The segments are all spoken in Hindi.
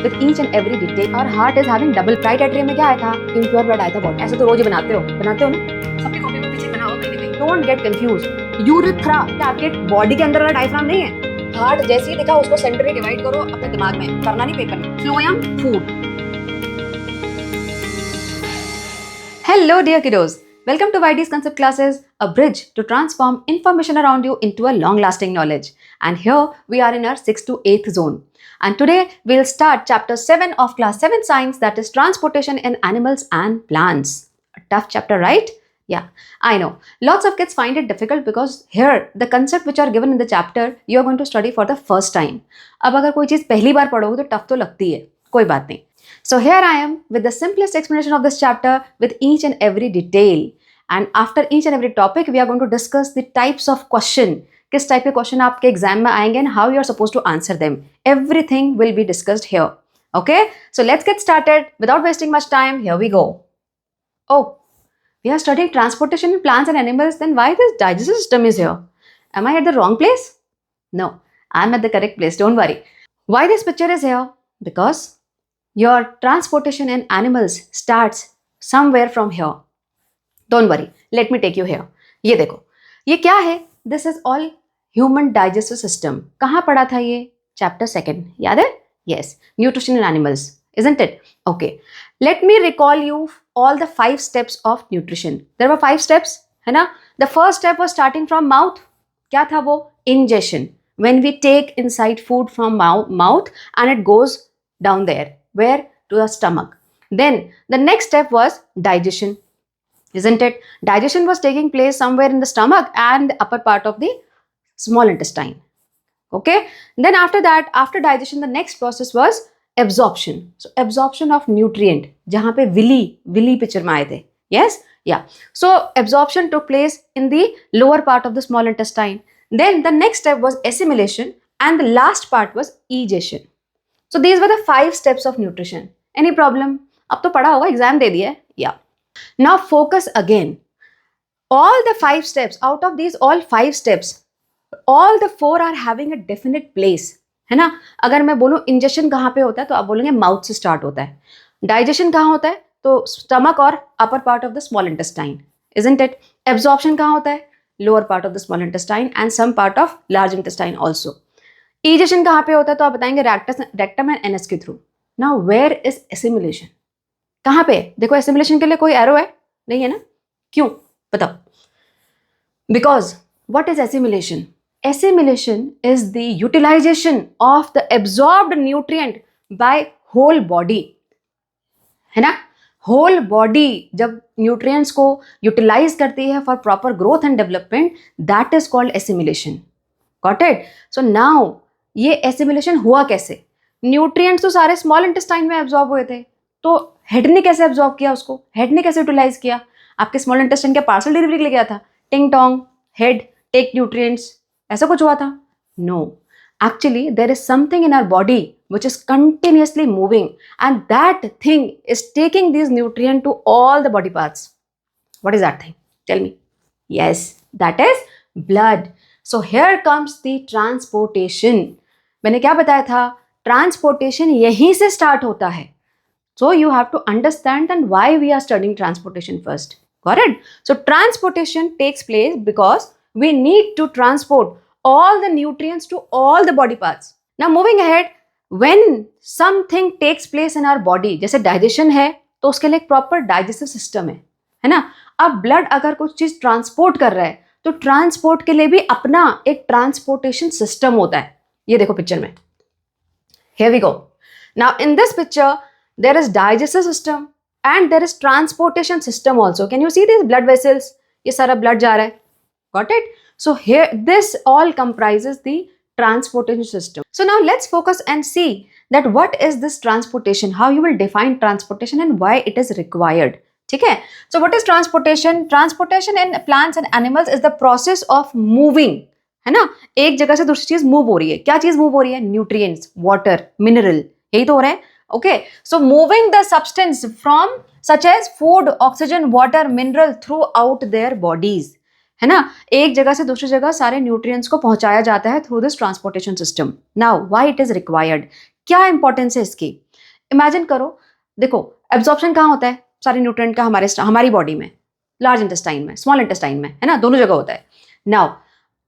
with each and every detail. Our heart is having double. Right atrium में क्या आया था? Impure blood आया था बहुत. ऐसे तो रोज ही बनाते हो ना? सबकी कॉपी में पीछे बना हो कहीं कहीं. Don't get confused. यूरेथ्रा आपके बॉडी के अंदर वाला डायफ्राम नहीं है. हार्ट जैसे ही दिखा उसको सेंटर में डिवाइड करो अपने दिमाग में, करना नहीं पेपर में. Phloem food. Hello dear kiddos. Welcome to YD's Concept Classes, a bridge to transform information around you into a long-lasting knowledge. And here we are in our 6th to 8th zone. And today we'll start chapter 7 of class 7 science, that is transportation in animals and plants. A tough chapter, right? Yeah, I know. Lots of kids find it difficult because here the concept which are given in the chapter you are going to study for the first time. अब अगर कोई चीज़ पहली बार पढ़ोगे तो टफ तो लगती है, कोई बात नहीं. So here I am with the simplest explanation of this chapter with each and every detail. And after each and every topic, we are going to discuss the types of question. किस टाइप के क्वेश्चन आपके एग्जाम में आएंगे and how you are supposed to answer them. Everything will be discussed here. Okay? So let's get started. Without wasting much time, here we go. Oh, we are studying transportation in plants and animals. Then why this digestive system is here? Am I at the wrong place? No, I'm at the correct place. Don't worry. Why this picture is here? Because your transportation in animals starts somewhere from here. Don't worry, let me take you here. ये देखो, ये क्या है? This is all human digestive system. कहाँ पढ़ा था ये? Chapter 2. याद है? Yes, nutrition in animals, isn't it? Okay, let me recall you all the 5 steps of nutrition. There were 5 steps, है ना? The first step was starting from mouth. क्या था वो? Ingestion. When we take inside food from mouth and it goes down there. Where? To the stomach. Then the next step was digestion, isn't it? Digestion was taking place somewhere in the stomach and the upper part of the small intestine. Okay. Then after that, after digestion, the next process was absorption. So absorption of nutrient. जहाँ पे villi picture में आए थे. Yes? Yeah. So absorption took place in the lower part of the small intestine. Then the next step was assimilation and the last part was egestion. So these were the 5 steps of nutrition. Any problem? अब तो पढ़ा होगा, एग्जाम दे दिया है. Yeah. Now focus again. All the 5 steps, out of these all 5 steps, all the 4 are having a definite place. है ना? अगर मैं बोलूँ इंजेक्शन कहाँ पे होता है तो आप बोलेंगे माउथ से स्टार्ट होता है. डाइजेशन कहाँ होता है तो स्टमक और upper part of the small intestine, isn't it? Absorption कहाँ होता है? Lower part of the small intestine and some part of large intestine also. Egestion कहाँ पे होता है तो आप बताएंगे रेक्टम एंड एनएस के through. Now where is assimilation? कहाँ पे? देखो एसिमिलेशन के लिए कोई एरो है? नहीं है ना? क्यों? बताओ. Because what is assimilation? Assimilation is the utilization of the absorbed nutrient by whole body, है ना? होल बॉडी जब न्यूट्रिएंट्स को यूटिलाइज करती है for proper growth and development, that is called assimilation. Got it? So now ये एसिमिलेशन हुआ कैसे? न्यूट्रिएंट्स तो सारे स्मॉल इंटेस्टाइन में एब्जॉर्ब हुए थे, तो हेड ने कैसे एब्जॉर्ब किया उसको? हेड ने कैसे यूटिलाइज किया? आपके स्मॉल इंटेस्टाइन क्या पार्सल डिलीवरी के लिए गया था? टिंग टोंग हेड टेक न्यूट्रिएंट्स, ऐसा कुछ हुआ था? No, actually there is something in our body which is continuously moving and that thing is taking these nutrients to all the body parts. What is that thing? Tell me. Yes, that is blood. So here comes the transportation. मैंने क्या बताया था? Transportation यहीं से start होता है. So you have to understand and why we are studying transportation first. Got it? So transportation takes place because we need to transport all the nutrients to all the body parts. Now moving ahead, when something takes place in our body, जैसे digestion है तो उसके लिए एक proper digestive system है ना? अब blood अगर कुछ चीज़ transport कर रहा है तो ट्रांसपोर्ट के लिए भी अपना एक ट्रांसपोर्टेशन सिस्टम होता है. ये देखो पिक्चर में. Here we go. Now in this picture there is digestive system and there is transportation system also. Can you see these blood vessels? ये सारा blood जा रहा है. Got it? So here this all comprises the transportation system. So now let's focus and see that what is this transportation, how you will define transportation and why it is required. ठीक है? So what is transportation? Transportation in plants and animals is the process of moving, है ना? एक जगह से दूसरी चीज मूव हो रही है. क्या चीज मूव हो रही है? न्यूट्रिएंट्स, वाटर, मिनरल, यही तो हो रहा है. Okay, so moving the substance from such as food, oxygen, water, mineral throughout their bodies, है ना? एक जगह से दूसरी जगह सारे न्यूट्रिएंट्स को पहुंचाया जाता है through this transportation system. Now why it is required? क्या इंपॉर्टेंस है इसकी? इमेजिन करो, देखो एब्जॉर्प्शन कहाँ होता है सारे न्यूट्रिएंट का हमारी बॉडी में? लार्ज इंटेस्टाइन में, स्मॉल इंटेस्टाइन में, है ना, दोनों जगह होता है। नाउ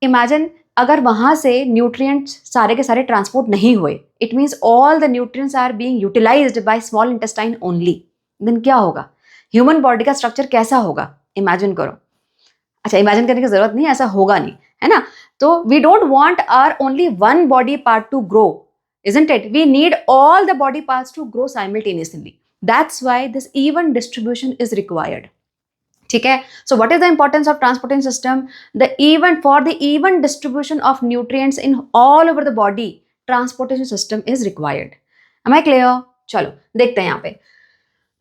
इमेजिन अगर वहां से न्यूट्रिएंट्स सारे के सारे ट्रांसपोर्ट नहीं हुए, it means all the nutrients are being utilized by small intestine only, then क्या होगा? ह्यूमन बॉडी का स्ट्रक्चर कैसा होगा? इमेजिन करो। अच्छा, इमेजिन करने की जरूरत नहीं है, ऐसा होगा नहीं, है ना? तो we don't want our only one body part to grow, isn't it? We need all the body parts to grow simultaneously. That's why this even distribution is required. ठीक है? So what is the importance of transportation system? For the even distribution of nutrients in all over the body, transportation system is required. Am I clear? चलो देखते हैं यहाँ पे.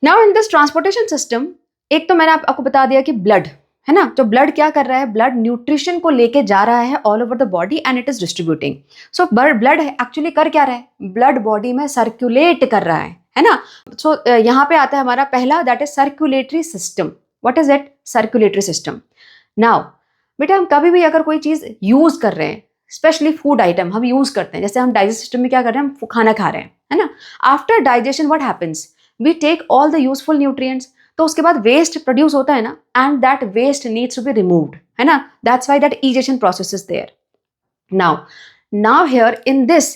Now in this transportation system, एक तो मैंने आपको बता दिया कि blood, है ना, जो ब्लड क्या कर रहा है, ब्लड न्यूट्रिशन को लेके जा रहा है all over the body and it is distributing. So blood actually कर क्या रहा है? ब्लड बॉडी में सर्कुलेट कर रहा है ना. सो यहाँ पे आता है हमारा पहला, that is circulatory system. What is it? Circulatory system. Now बेटा, हम कभी भी अगर कोई चीज यूज कर रहे हैं, स्पेशली फूड आइटम हम यूज करते हैं, जैसे हम डाइजेस्ट सिस्टम में क्या कर रहे हैं, हम खाना खा रहे हैं, है ना. After digestion what happens? We take all the useful nutrients. तो उसके बाद वेस्ट प्रोड्यूस होता है ना, and that waste needs to be removed, है ना. That's why that egestion process is there. Now here in this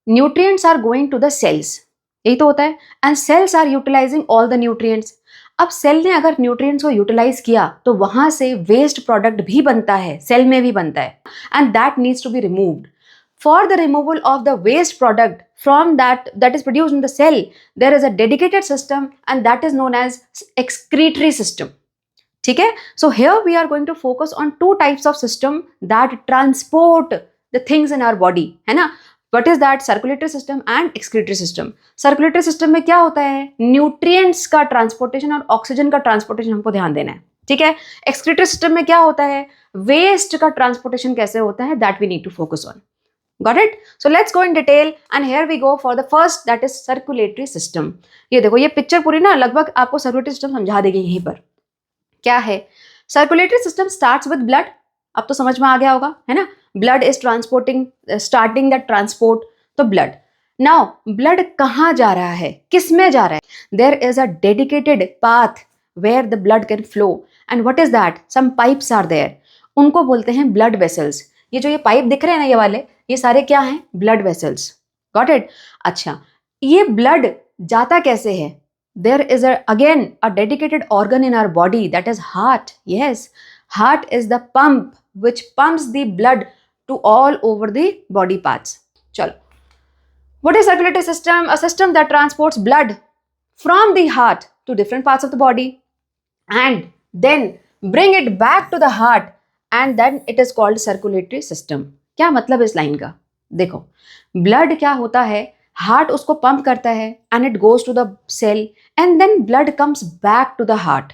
nutrients are going to the cells. यही तो होता है. And cells are utilizing all the nutrients. अब सेल ने अगर न्यूट्रिएंट्स को यूटिलाइज किया तो वहां से वेस्ट प्रोडक्ट भी बनता है, सेल में भी बनता है, and that needs to be removed. For the removal of the waste product from that is produced in the cell, there is a dedicated system and that is known as excretory system. ठीक है? So here we are going to focus on two types of system that transport the things in our body, है ना. What is that? Circulatory system and excretory system. Circulatory system में क्या होता है? Nutrients का transportation और oxygen का transportation हमको ध्यान देना है, ठीक है. Excretory system में क्या होता है? Waste का transportation कैसे होता है? That we need to focus on. Got it? So let's go in detail and here we go for the first, that is circulatory system. ये देखो, ये पिक्चर पूरी ना लगभग आपको सर्कुलेटरी सिस्टम समझा देगी यहीं पर. क्या है? Circulatory system starts with blood. अब तो समझ में आ गया होगा, है ना. Blood is starting that transport. तो ब्लड, नाउ ब्लड कहाँ जा रहा है, किस में जा रहा है? There is a dedicated path where the blood can flow. And what is that? Some pipes are there. उनको बोलते हैं ब्लड वेसल्स. ये जो ये पाइप दिख रहे हैं ना, ये वाले, ये सारे क्या हैं? Blood vessels. Got it? अच्छा, ये ब्लड जाता कैसे है? There is again a dedicated organ in our body, that is heart. Yes, heart is the pump which pumps the blood to all over the body parts. चलो, what is circulatory system? A system that transports blood from the heart to different parts of the body and then bring it back to the heart, and then it is called circulatory system. क्या मतलब इस लाइन का? देखो, ब्लड क्या होता है, हार्ट उसको पंप करता है and it goes to the cell and then blood comes back to the heart.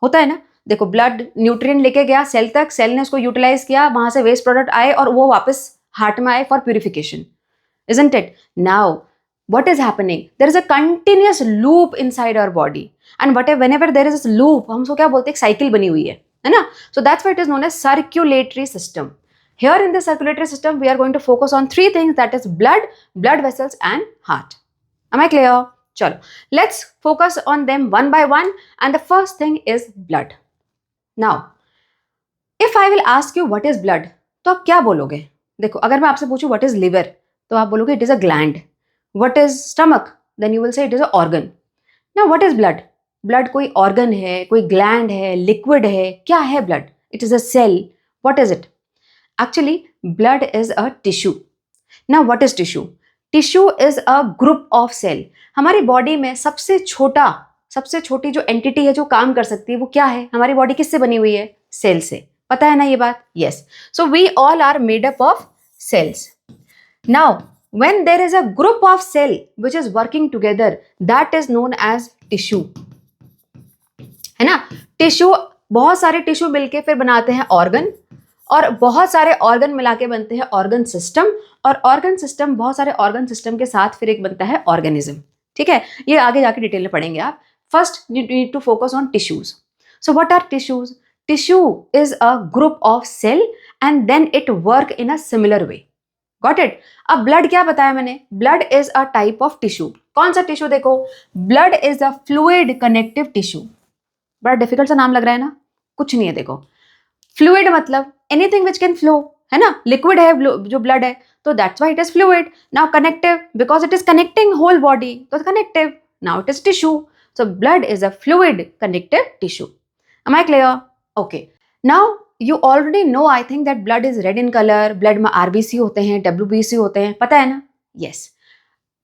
होता है ना. देखो, ब्लड न्यूट्रिएंट लेके गया सेल तक, सेल ने उसको यूटिलाइज किया, वहां से वेस्ट प्रोडक्ट आए और वो वापस हार्ट में आए for purification. Isn't it? Now, what is happening? There is a continuous loop inside our body, and whenever there is this loop, हम उसको क्या बोलते हैं? एक साइकिल बनी हुई है ना. So that's why it is known as circulatory system. Here in the circulatory system, we are going to focus on three things, that is blood, blood vessels and heart. Am I clear? चलो, let's focus on them one by one, and the first thing is blood. Now, if I will ask you what is blood, तो आप क्या बोलोगे? देखो, अगर मैं आपसे पूछूं what is liver, तो आप बोलोगे it is a gland. What is stomach? Then you will say it is a organ. Now what is blood? Blood कोई organ है, कोई gland है, liquid है, क्या है blood? It is a cell. What is it? Actually, blood is a tissue. Now what is tissue? Tissue is a group of cell. हमारी बॉडी में सबसे छोटी जो एंटिटी है जो काम कर सकती है, वो क्या है? हमारी बॉडी किससे बनी हुई है? सेल से. पता है ना ये बात? Yes. So we all are made up of cells. Now, when there is a group of cell which is working together, that is known as tissue. है ना. टिश्यू, बहुत सारे टिश्यू मिलके फिर बनाते हैं ऑर्गन, और बहुत सारे ऑर्गन मिला के बनते हैं ऑर्गन सिस्टम, और ऑर्गन सिस्टम, बहुत सारे ऑर्गन सिस्टम के साथ फिर एक बनता है ऑर्गेनिज्म. ठीक है, ये आगे जाके डिटेल में पढ़ेंगे आप. First you need to focus on tissues. So what are tissues? Tissue is a group of cell and then it work in a similar way. Got it. अब ब्लड क्या बताया मैंने, blood is a type of tissue. कौन सा टिश्यू, देखो blood is a fluid connective tissue. बड़ा डिफिकल्ट सा नाम लग रहा है ना, कुछ नहीं है। देखो फ्लूइड मतलब एनीथिंग विच कैन फ्लो, है ना, लिक्विड है जो ब्लड है, तो that's why it is fluid. Now connective because it is connecting whole body, तो connective. Now it is tissue, so blood is a fluid connective tissue. Am I clear? Okay, now you already know I think that blood is red in colour, blood में आरबीसी होते हैं, डब्ल्यूबीसी होते हैं, पता है ना? यस,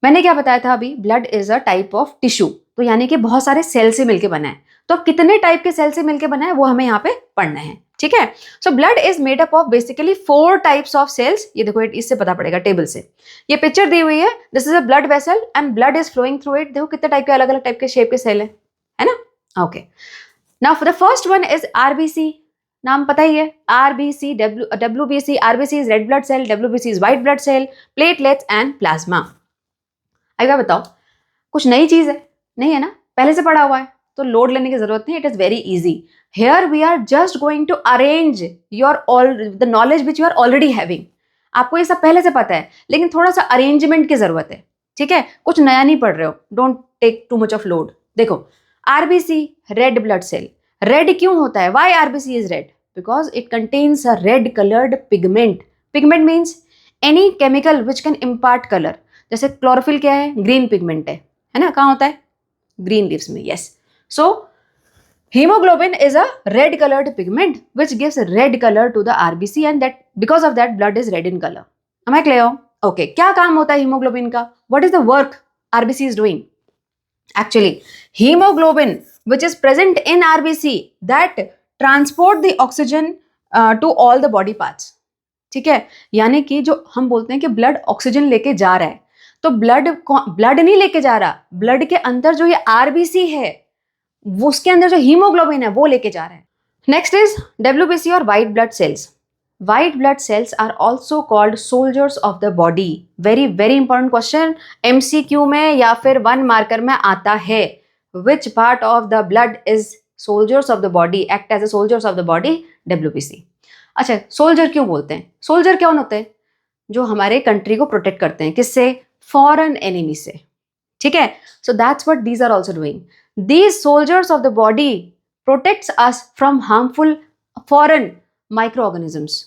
मैंने क्या बताया था अभी, blood is a type of tissue, तो यानी कि बहुत सारे सेल से मिलकर बना है। तो कितने टाइप के सेल से मिलकर बना है वो हमें यहाँ पे पढ़ना है, ठीक है। So blood is made up of basically 4 types of cells. ये देखो, इससे पता पड़ेगा टेबल से, ये पिक्चर दी हुई है, this is a blood vessel and blood is flowing through it. देखो कितने टाइप के, अलग अलग टाइप के शेप के सेल है ना। Okay, now for the first one is RBC, नाम पता ही है, RBC, WBC. RBC is red blood cell, WBC is white blood cell, platelets and plasma. आइए बताओ, कुछ नई चीज है? नहीं है ना, पहले से पढ़ा हुआ है, तो लोड लेने की जरूरत नहीं, it is very easy. Here we are just going to arrange your all the knowledge which you are already having. आपको ये सब पहले से पता है, लेकिन थोड़ा सा अरेंजमेंट की जरूरत है, ठीक है, कुछ नया नहीं पढ़ रहे हो, don't take too much of load. देखो RBC, red blood cell, red क्यों होता है, why RBC is red, because it contains a red coloured pigment. Pigment means any chemical which can impart colour. जैसे क्लोरोफिल क्या है, ग्रीन पिगमेंट है ना, कहाँ होता है, ग्रीन लीव्स में, yes. So hemoglobin is a red colored pigment which gives red color to the RBC and that because of that blood is red in color. Am I clear? Okay, क्या काम होता है हीमोग्लोबिन का, what is the work RBC is doing? Actually hemoglobin which is present in RBC that transport the oxygen to all the body parts, ठीक है। यानी कि जो हम बोलते हैं कि ब्लड ऑक्सीजन लेके जा रहा है, तो ब्लड नहीं लेके जा रहा, ब्लड के अंदर जो ये आरबीसी है वो उसके अंदर जो हीमोग्लोबिन है वो लेके जा रहा है। नेक्स्ट इज डब्ल्यूबीसी और white blood cells. White blood cells are also called soldiers of the body. Very very important question, MCQ में या फिर 1 मार्कर में आता है। Which part of the blood is soldiers of the body, act as a soldiers of the body, WBC. अच्छा, सोल्जर क्यों बोलते हैं, सोल्जर कौन होते हैं, जो हमारे कंट्री को प्रोटेक्ट करते हैं, किससे, फॉरेन एनिमी से, ठीक है। So that's what these are also doing, these soldiers of the body protects us from harmful foreign microorganisms।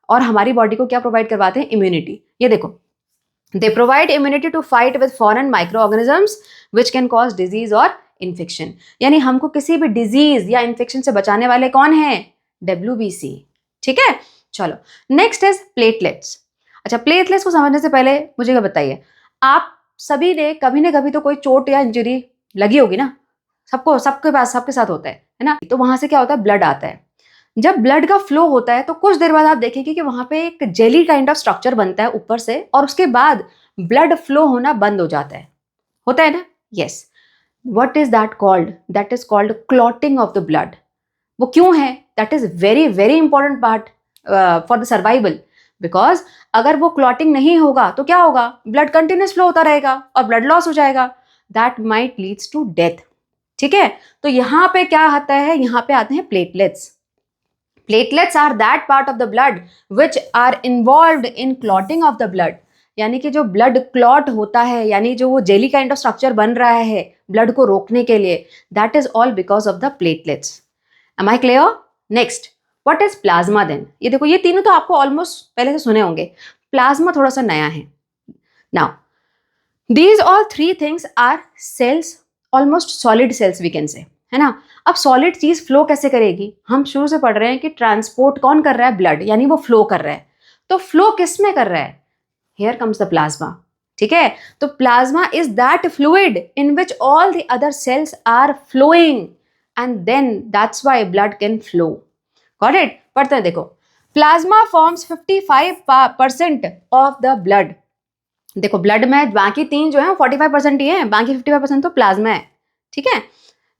और हमारी बॉडी को क्या प्रोवाइड करवाते हैं, इम्यूनिटी। ये देखो, they provide immunity to fight with foreign microorganisms which can cause disease और इन्फेक्शन। यानी हमको किसी भी डिजीज या इन्फेक्शन से बचाने वाले कौन है, डब्ल्यूबीसी, ठीक है। चलो नेक्स्ट इज प्लेटलेट्स। अच्छा, प्लेटलेट्स को समझने से पहले मुझे क्या बताइए, आप सभी ने कभी ना कभी तो कोई चोट या इंजरी लगी होगी ना, सबको, सबके पास, सबके साथ होता है ना। तो वहां से क्या होता है, ब्लड आता है। जब ब्लड का फ्लो होता है तो कुछ देर बाद आप देखेंगे कि वहां पे एक जेली काइंड ऑफ स्ट्रक्चर बनता है ऊपर से, और उसके बाद ब्लड फ्लो होना बंद हो जाता है, होता है ना, yes. What is that called, that is called clotting of the blood. वो क्यों है, that is very very important part for the survival, because अगर वो क्लॉटिंग नहीं होगा तो क्या होगा, ब्लड कंटिन्यूस फ्लो होता रहेगा और ब्लड लॉस हो जाएगा, that might leads to death, ठीक है। तो यहां पे क्या आता है, यहां पे आते हैं platelets. Platelets are that part of the blood which are involved in clotting of the blood. यानी कि जो ब्लड क्लॉट होता है, यानी जो वो जेली काइंड ऑफ स्ट्रक्चर बन रहा है ब्लड को रोकने के लिए, that is all because of the platelets. Am I clear? Next, what is plasma then? ये देखो, ये तीनों तो आपको ऑलमोस्ट पहले से सुने होंगे, प्लाज्मा थोड़ा सा नया है। Now these all 3 things are cells, almost solid cells we can say, है ना। अब सॉलिड चीज फ्लो कैसे करेगी, हम शुरू से पढ़ रहे हैं कि ट्रांसपोर्ट कौन कर रहा है, ब्लड, यानी वो फ्लो कर रहा है। तो फ्लो किस में कर रहा है, हियर कम्स द प्लाज्मा, ठीक है। तो plasma is that fluid in which all the other cells are flowing and then that's why blood can flow. Got it? पढ़ते हैं, देखो, plasma forms 55% of the blood. देखो ब्लड में बाकी 3 जो है 45% ही है, बाकी 55% तो प्लाज्मा है, ठीक है।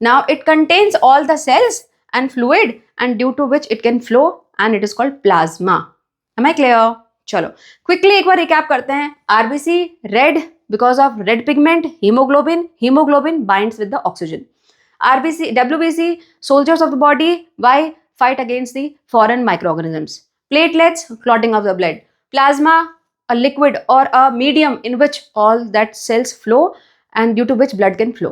Now it contains all the cells and fluid and due to which it can flow and it is called plasma. Am I clear? चलो क्विकली एक बार रिकैप करते हैं। RBC red because of red pigment, haemoglobin, haemoglobin binds with the oxygen. RBC, WBC soldiers of the body, why, fight against the foreign microorganisms. Platelets, clotting of the blood. Plasma, a liquid or a medium in which all that cells flow and due to which blood can flow.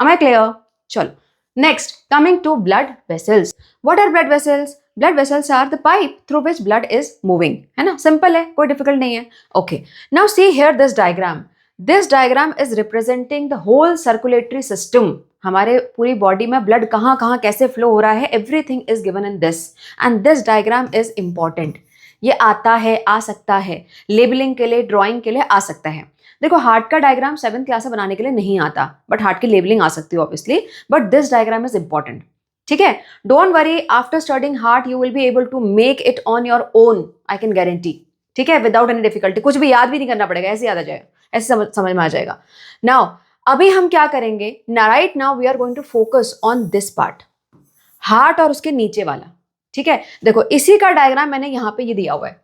Am I clear? Chalo. Next, coming to blood vessels. What are blood vessels? Blood vessels are the pipe through which blood is moving. है ना? Simple है, कोई difficult नहीं है. Okay. Now see here this diagram. This diagram is representing the whole circulatory system. हमारे पूरी बॉडी में ब्लड कहाँ कहाँ कैसे फ्लो हो रहा है, everything is given in this, and this diagram is important. ये आता है, आ सकता है, लेबलिंग के लिए, ड्राइंग के लिए आ सकता है. देखो हार्ट का डायग्राम 7th क्लास में बनाने के लिए नहीं आता, बट हार्ट की लेबलिंग आ सकती है obviously, but this diagram is important. ठीक है, don't worry, after studying heart you will be able to make it on your own, I can guarantee. ठीक है, विदाउट एनी डिफिकल्टी, कुछ भी याद भी नहीं करना पड़ेगा, ऐसे याद आ जाएगा, ऐसे समझ में आ जाएगा. नाउ अभी हम क्या करेंगे, right now we are going to focus on this part, heart और उसके नीचे वाला. ठीक है, देखो इसी का डायग्राम मैंने यहां पे ये दिया हुआ है.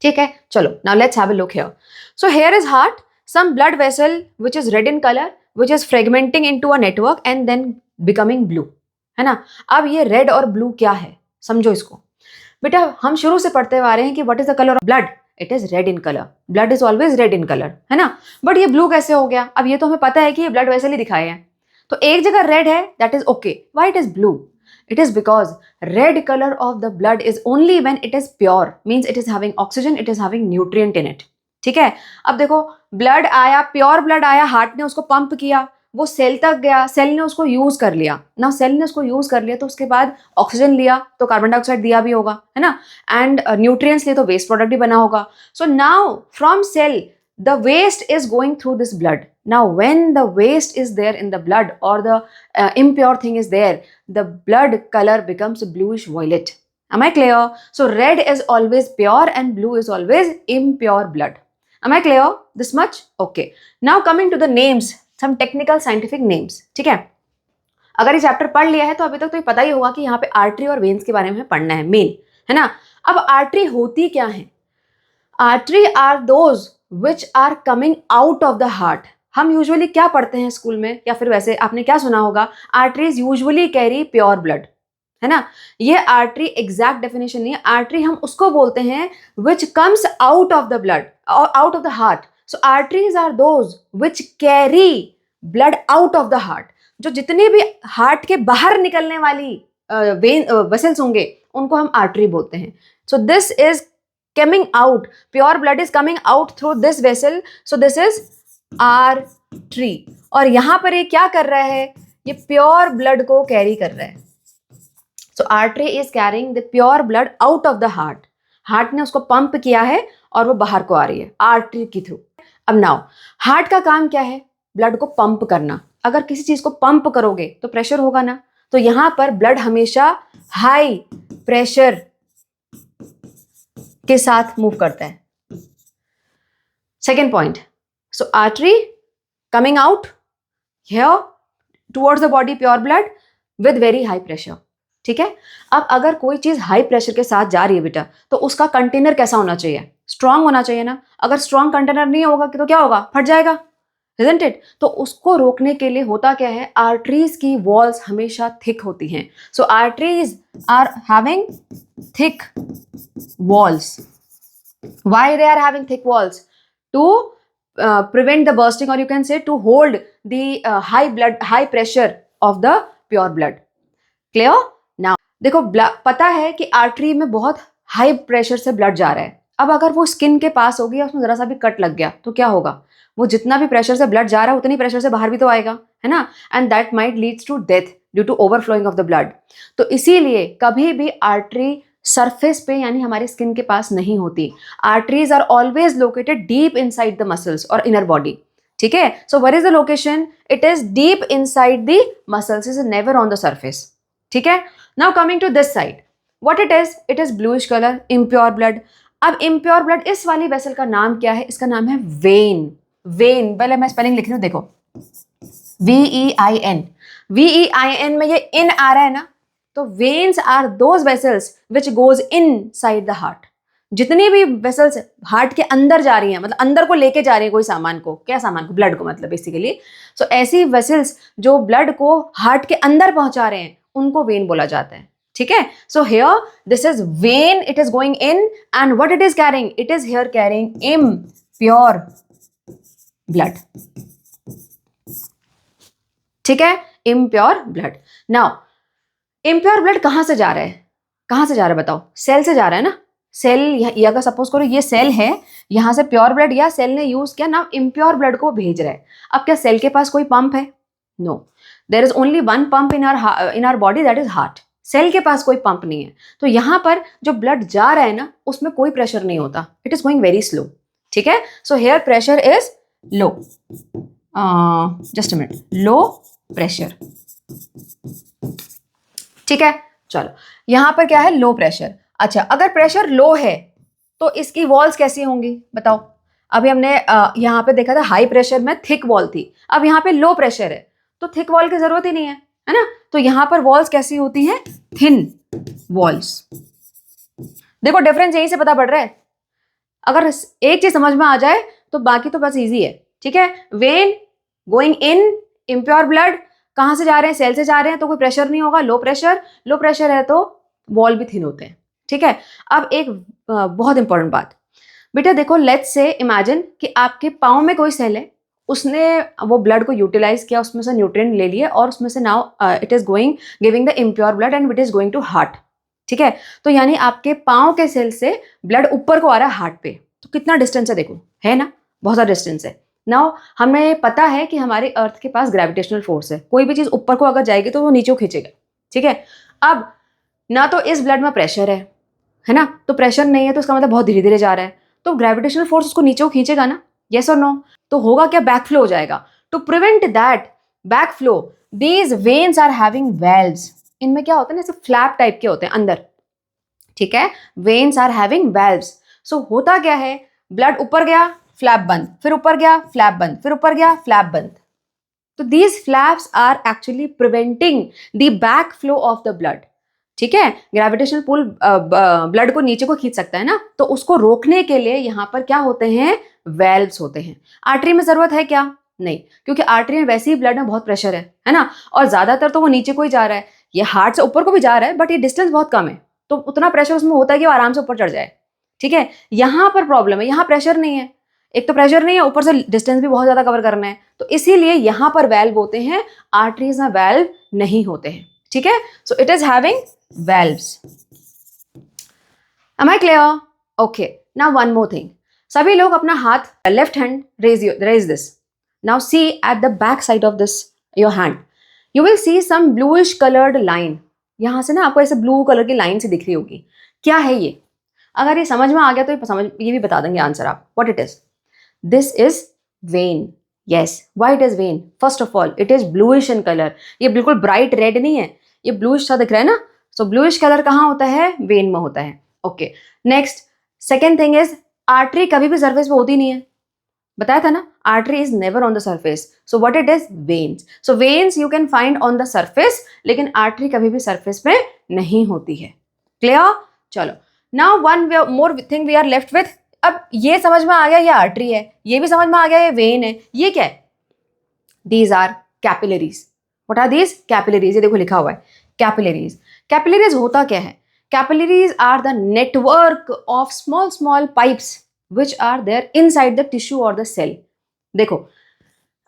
ठीक है, चलो now let's have a look here. So here is heart, some blood vessel which is red in colour, which is fragmenting into a network and then becoming blue. है ना? अब ये रेड और ब्लू क्या है, समझो इसको. बेटा हम शुरू से पढ़ते हुए आ रहे हैं कि what is the colour of blood, it is red in colour, blood is always red in colour, है ना? बट ये ब्लू कैसे हो गया? अब ये तो हमें पता है कि ये ब्लड वेसल ही दिखाए हैं, तो एक जगह रेड है, that is okay. Why it is blue? It is because red color of the blood is only when it is pure, means it is having oxygen, it is having nutrient in it. ठीक है, अब देखो ब्लड आया, प्योर ब्लड आया, हार्ट ने उसको पंप किया, वो सेल तक गया, सेल ने उसको यूज कर लिया ना, सेल ने उसको यूज कर लिया तो उसके बाद ऑक्सीजन लिया तो कार्बन डाइऑक्साइड दिया भी होगा, है ना, एंड न्यूट्रिएंट्स लिए तो वेस्ट प्रोडक्ट भी बना होगा. So now from cell the waste is going through this blood. Now when the waste is there in the blood or the impure thing is there, the blood color becomes bluish violet. Am I clear? So red is always pure and blue is always impure blood. Am I clear this much? Okay, now coming to the names, some technical scientific names. ठीक है, अगर ये चैप्टर पढ़ लिया है तो अभी तक तो ये पता ही होगा कि यहाँ पे आर्टरी और वेन्स के बारे में पढ़ना है मेन, है ना. अब आर्टरी होती क्या है? Artery are those which are coming out of the heart. हम यूजुअली क्या पढ़ते हैं स्कूल में, या फिर वैसे आपने क्या सुना होगा, arteries usually carry pure blood, है ना. ये आर्टरी एग्जैक्ट डेफिनेशन नहीं है. आर्टरी हम उसको बोलते हैं which comes out of the blood or out of the heart. So arteries are those which carry blood out of the heart. जो जितने भी हार्ट के बाहर निकलने वाली वेसल्स होंगे उनको हम आर्टरी बोलते हैं. So this is coming out, pure blood is coming out through this vessel, so this is artery. और यहां पर ये क्या कर रहा है, ये प्योर ब्लड को कैरी कर रहा है. so artery is carrying the pure blood out of the heart. Heart ने उसको पंप किया है और वो बाहर को आ रही है आर्टरी के थ्रू. अब नाउ हार्ट का काम क्या है, ब्लड को पंप करना. अगर किसी चीज को पंप करोगे तो प्रेशर होगा ना, तो यहां पर ब्लड हमेशा हाई प्रेशर के साथ मूव करता है. Second point, so artery coming out here towards the body pure blood with very high pressure. ठीक है, अब अगर कोई चीज हाई प्रेशर के साथ जा रही है बेटा, तो उसका कंटेनर कैसा होना चाहिए, स्ट्रांग होना चाहिए ना. अगर स्ट्रांग कंटेनर नहीं होगा तो क्या होगा, फट जाएगा, isn't it? तो उसको रोकने के लिए होता क्या है, आर्टरीज की वॉल्स हमेशा थिक होती हैं. So arteries are having thick walls. Why they are having thick walls? To prevent the bursting, or you can say to hold the high pressure of the pure blood. Clear? Now देखो पता है कि आर्टरी में बहुत हाई प्रेशर से ब्लड जा रहा है. अब अगर वो स्किन के पास होगी या उसमें जरा सा भी कट लग गया तो क्या होगा, वो जितना भी प्रेशर से ब्लड जा रहा है उतनी प्रेशर से बाहर भी तो आएगा, है ना, and that might leads to death due to overflowing of the blood. तो इसीलिए कभी भी आर्टरी सरफेस पे यानी हमारी स्किन के पास नहीं होती. Arteries are always located deep inside the muscles और इनर बॉडी. ठीक है, so where is the location, it is deep inside the muscles, is never on the surface. ठीक है, now coming to this side, what it is bluish colour, impure blood. अब इम्प्योर ब्लड, इस वाली वेसल का नाम क्या है, इसका नाम है वेन. वेन, पहले मैं स्पेलिंग लिख रही हूँ, देखो VEIN. VEIN में ये इन आ रहा है ना, तो veins are those vessels which goes inside the heart. जितनी भी वेसल्स हार्ट के अंदर जा रही हैं, मतलब अंदर को लेके जा रही है कोई सामान को, क्या सामान को, ब्लड को मतलब बेसिकली. सो ऐसी वेसल्स जो ब्लड को हार्ट के अंदर पहुंचा रहे हैं उनको वेन बोला जाता है. ठीक है. So here this is when, it is going in and what it is carrying, it is here carrying impure blood. ठीक है, impure blood. Now impure blood कहां से जा रहा है, कहां से जा रहा है बताओ, सेल से जा रहा है ना. सेल, अगर सपोज करो ये सेल है, यहां से प्योर ब्लड या सेल ने यूज किया ना, इम्प्योर ब्लड को भेज रहा है. अब क्या सेल के पास कोई पंप है? No, there is only one pump in our body, that is heart. Cell के पास कोई पंप नहीं है. तो यहां पर जो ब्लड जा रहा है ना, उसमें कोई प्रेशर नहीं होता, it is going very slow. ठीक है, so here pressure is low. Just a minute, low pressure. ठीक है, चलो यहां पर क्या है, लो प्रेशर. अच्छा, अगर प्रेशर लो है तो इसकी वॉल्स कैसी होंगी बताओ. अभी हमने यहाँ पे देखा था हाई प्रेशर में थिक वॉल थी, अब यहाँ पे लो प्रेशर है तो थिक वॉल की जरूरत ही नहीं है ना. तो यहाँ पर वॉल्स कैसी होती हैं, थिन वॉल्स. देखो डिफरेंस यहीं से पता पड़ रहा है. अगर एक चीज समझ में आ जाए तो बाकी तो बस इजी है. ठीक है, when going in, impure blood कहां से जा रहे हैं, सेल से जा रहे हैं, तो कोई प्रेशर नहीं होगा, लो प्रेशर. लो प्रेशर है तो वॉल भी थिन होते हैं. ठीक है, अब एक बहुत इंपॉर्टेंट बात बेटा, देखो लेट्स से इमेजिन कि आपके पाँव में कोई सेल है, उसने वो ब्लड को यूटिलाइज किया, उसमें से न्यूट्रिएंट ले लिए और उसमें से now it is going giving the impure blood and it is going to heart. ठीक है, तो यानी आपके पाँव के सेल से ब्लड ऊपर को आ रहा है हार्ट पे. तो कितना डिस्टेंस है देखो, है ना, बहुत सारा डिस्टेंस है. नाउ हमें पता है कि हमारे अर्थ के पास ग्रेविटेशनल फोर्स है, कोई भी चीज ऊपर को अगर जाएगी तो वो नीचे को खींचेगा. ठीक है, अब ना तो इस ब्लड में प्रेशर है ना, तो प्रेशर नहीं है तो इसका मतलब बहुत धीरे धीरे जा रहा है, तो ग्रेविटेशनल फोर्स उसको नीचे को खींचेगा ना, यस और नो. तो होगा क्या, बैक फ्लो हो जाएगा. To prevent that back flow, these veins are having valves. इनमें क्या होता है ना, जैसे फ्लैप टाइप के होते हैं अंदर. ठीक है, वेन्स आर हैविंग वेल्व्स. सो होता क्या है, ब्लड ऊपर गया, फ्लैप बंद, फिर ऊपर गया, फ्लैप बंद, फिर ऊपर गया, फ्लैप बंद. तो these flaps are actually preventing the back flow of the blood. ठीक है, ग्रेविटेशनल पुल ब्लड को नीचे को खींच सकता है ना, तो उसको रोकने के लिए यहाँ पर क्या होते हैं, वेल्व्स होते हैं. आर्टरी में जरूरत है क्या, नहीं, क्योंकि आर्टरी में वैसे ही ब्लड में बहुत प्रेशर है ना, और ज्यादातर तो वो नीचे को ही जा रहा है. ये हार्ट से ऊपर को भी जा रहा है बट ये डिस्टेंस बहुत कम है, तो उतना प्रेशर उसमें होता है कि वो आराम से ऊपर चढ़ जाए. ठीक है, यहाँ पर प्रॉब्लम है, यहाँ प्रेशर नहीं है. एक तो प्रेशर नहीं है, ऊपर से डिस्टेंस भी बहुत ज्यादा कवर करना है, तो इसीलिए यहाँ पर वेल्व होते हैं, आर्टरीज में वेल्व नहीं होते हैं. ठीक है, so it is having valves. Am I clear? Okay. Now one more thing. सभी लोग अपना हाथ left hand raise this. Now see at the back side of this your hand. You will see some bluish colored line. यहाँ से ना आपको ऐसे ब्लू कलर की लाइन से दिख रही होगी. क्या है ये? अगर ये समझ में आ गया तो ये भी बता देंगे आंसर आप. What it is? This is vein. Yes. Why it is vein? First of all, it is bluish in color. ये बिल्कुल bright red नहीं है. ये ब्लूइश सा दिख रहा है ना, सो ब्लूइश कलर कहाँ होता है, वेन में होता है. Okay, next second thing is, artery कभी भी सरफेस पे होती नहीं है, बताया था ना, artery is never on the surface. So what it is, veins. So veins you can find on the surface, लेकिन आर्टरी कभी भी सरफेस पे नहीं होती है. क्लियर? चलो, now one more thing we are left with. अब ये समझ में आ गया ये आर्टरी है, ये भी समझ में आ गया ये वेन है, ये क्या है, these are capillaries. What are these? Capillaries. ये देखो लिखा हुआ है capillaries. Capillaries होता क्या है? Capillaries are the network of small pipes which are there inside the tissue or the cell. देखो,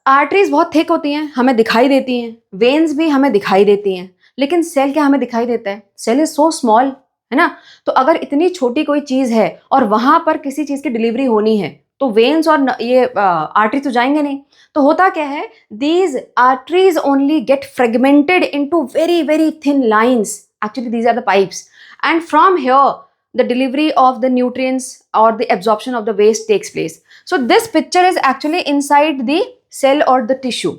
आर्टरीज बहुत थिक होती हैं, हमें दिखाई देती हैं, वेन्स भी हमें दिखाई देती हैं, लेकिन सेल क्या हमें दिखाई देता है, सेल इज सो स्मॉल, है ना. तो अगर इतनी छोटी कोई चीज है और वहां पर किसी चीज की डिलीवरी होनी है तो वेन्स और ये आर्टरी तो जाएंगे नहीं. तो होता क्या है, these arteries only get fragmented into very very thin lines. Actually these are the pipes and from here the delivery of the nutrients or the absorption of the waste takes place. So this picture is actually inside the cell or the tissue.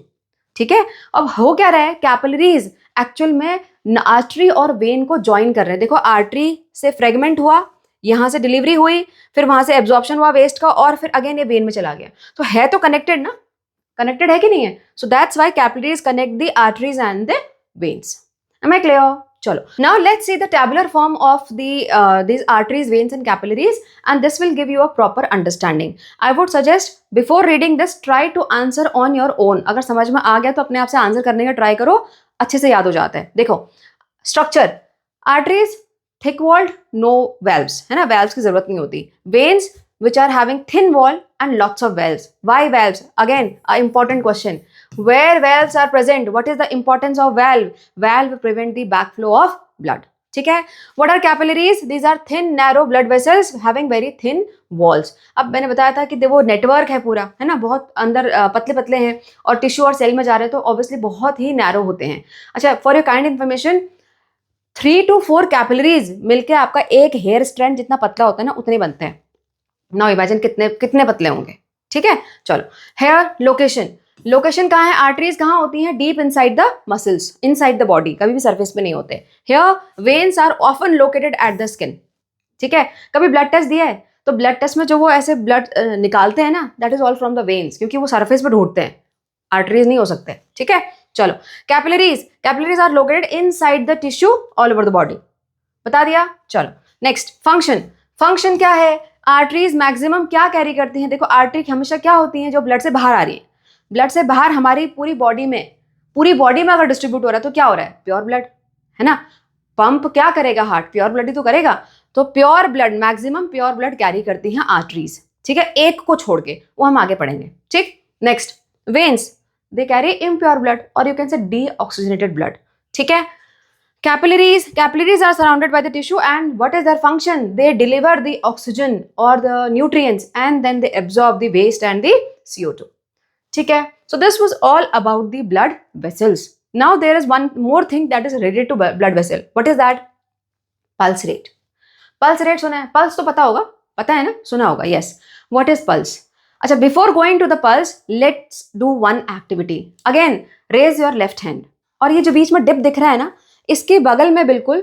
ठीक है, अब हो क्या रहा है, कैपिलरीज एक्चुअल में आर्टरी और वेन को ज्वाइन कर रहे हैं. देखो, आर्टरी से फ्रेगमेंट हुआ, यहां से डिलीवरी हुई, फिर वहां से एब्जॉर्प्शन हुआ वेस्ट का, और फिर अगेन ये वेन में चला गया. तो है तो कनेक्टेड ना, कनेक्टेड है कि नहीं है. So that's why capillaries connect the arteries and the veins. Am I clear? चलो, now let's see the tabular form of these arteries, veins and capillaries, and this will give you a proper understanding. I would suggest before reading this, try to answer on your own. अगर समझ में आ गया तो अपने आप से आंसर करने का ट्राई करो, अच्छे से याद हो जाता है. देखो structure, arteries thick walled, no valves, है ना, वेल्व्स की जरूरत नहीं होती. Veins which are having thin wall and lots of valves. Why valves? Again, a important question. Where valves are present? What is the importance of valve? Valve prevent the backflow of blood. ठीक है. What are capillaries? These are thin narrow blood vessels having very thin walls. अब मैंने बताया था कि वो नेटवर्क है पूरा, है ना, बहुत अंदर पतले पतले हैं और टिश्यू और सेल में जा रहे हैं तो ऑब्वियसली बहुत ही नैरो होते हैं. अच्छा, for your kind information, 3 to 4 capillaries मिलके आपका एक हेयर स्ट्रैंड जितना पतला होता है ना, उतने बनते हैं. नाउ इमेजिन कितने कितने पतले होंगे. ठीक है. चलो, हेयर लोकेशन. लोकेशन कहाँ है? आर्टरीज कहाँ होती हैं? Deep inside the muscles, inside the body, कभी भी सरफेस पे नहीं होते. Here veins are often located at the skin. ठीक है. कभी ब्लड टेस्ट दिया है तो ब्लड टेस्ट में जो वो ऐसे ब्लड निकालते हैं ना, that is all from the veins, क्योंकि वो सरफेस पे ढूंढते हैं, आर्टरीज नहीं हो सकते. ठीक है. चलो, capillaries. Capillaries are located inside the tissue all over the body. बता दिया. चलो, नेक्स्ट, फंक्शन. फंक्शन क्या है? आर्टरीज मैक्सिमम क्या कैरी करती हैं? देखो, आर्टरी हमेशा क्या होती हैं? जो ब्लड से बाहर आ रही है. ब्लड से बाहर हमारी पूरी बॉडी में अगर डिस्ट्रीब्यूट हो रहा है तो क्या हो रहा है? प्योर ब्लड, है ना. पंप क्या करेगा? हार्ट प्योर ब्लड ही तो करेगा. तो pure blood, maximum pure blood carry करती हैं आर्टरीज. ठीक है. एक को छोड़ के, वो हम आगे पढ़ेंगे. ठीक. Next, veins. They carry impure blood और you can say deoxygenated blood. ठीक है. Capillaries are surrounded by the tissue, and what is their function? They deliver the oxygen or the nutrients and then they absorb the waste and the CO2. ठीक है. So this was all about the blood vessels. Now there is one more thing that is related to blood vessel. What is that? Pulse rate. Pulse rate सुना है? Pulse तो पता होगा, पता है ना, सुना होगा. Yes. What is pulse? अच्छा, before going to the pulse, let's do one activity. Again, raise your left hand. और ये जो बीच में डिप दिख रहा है ना, इसके बगल में बिल्कुल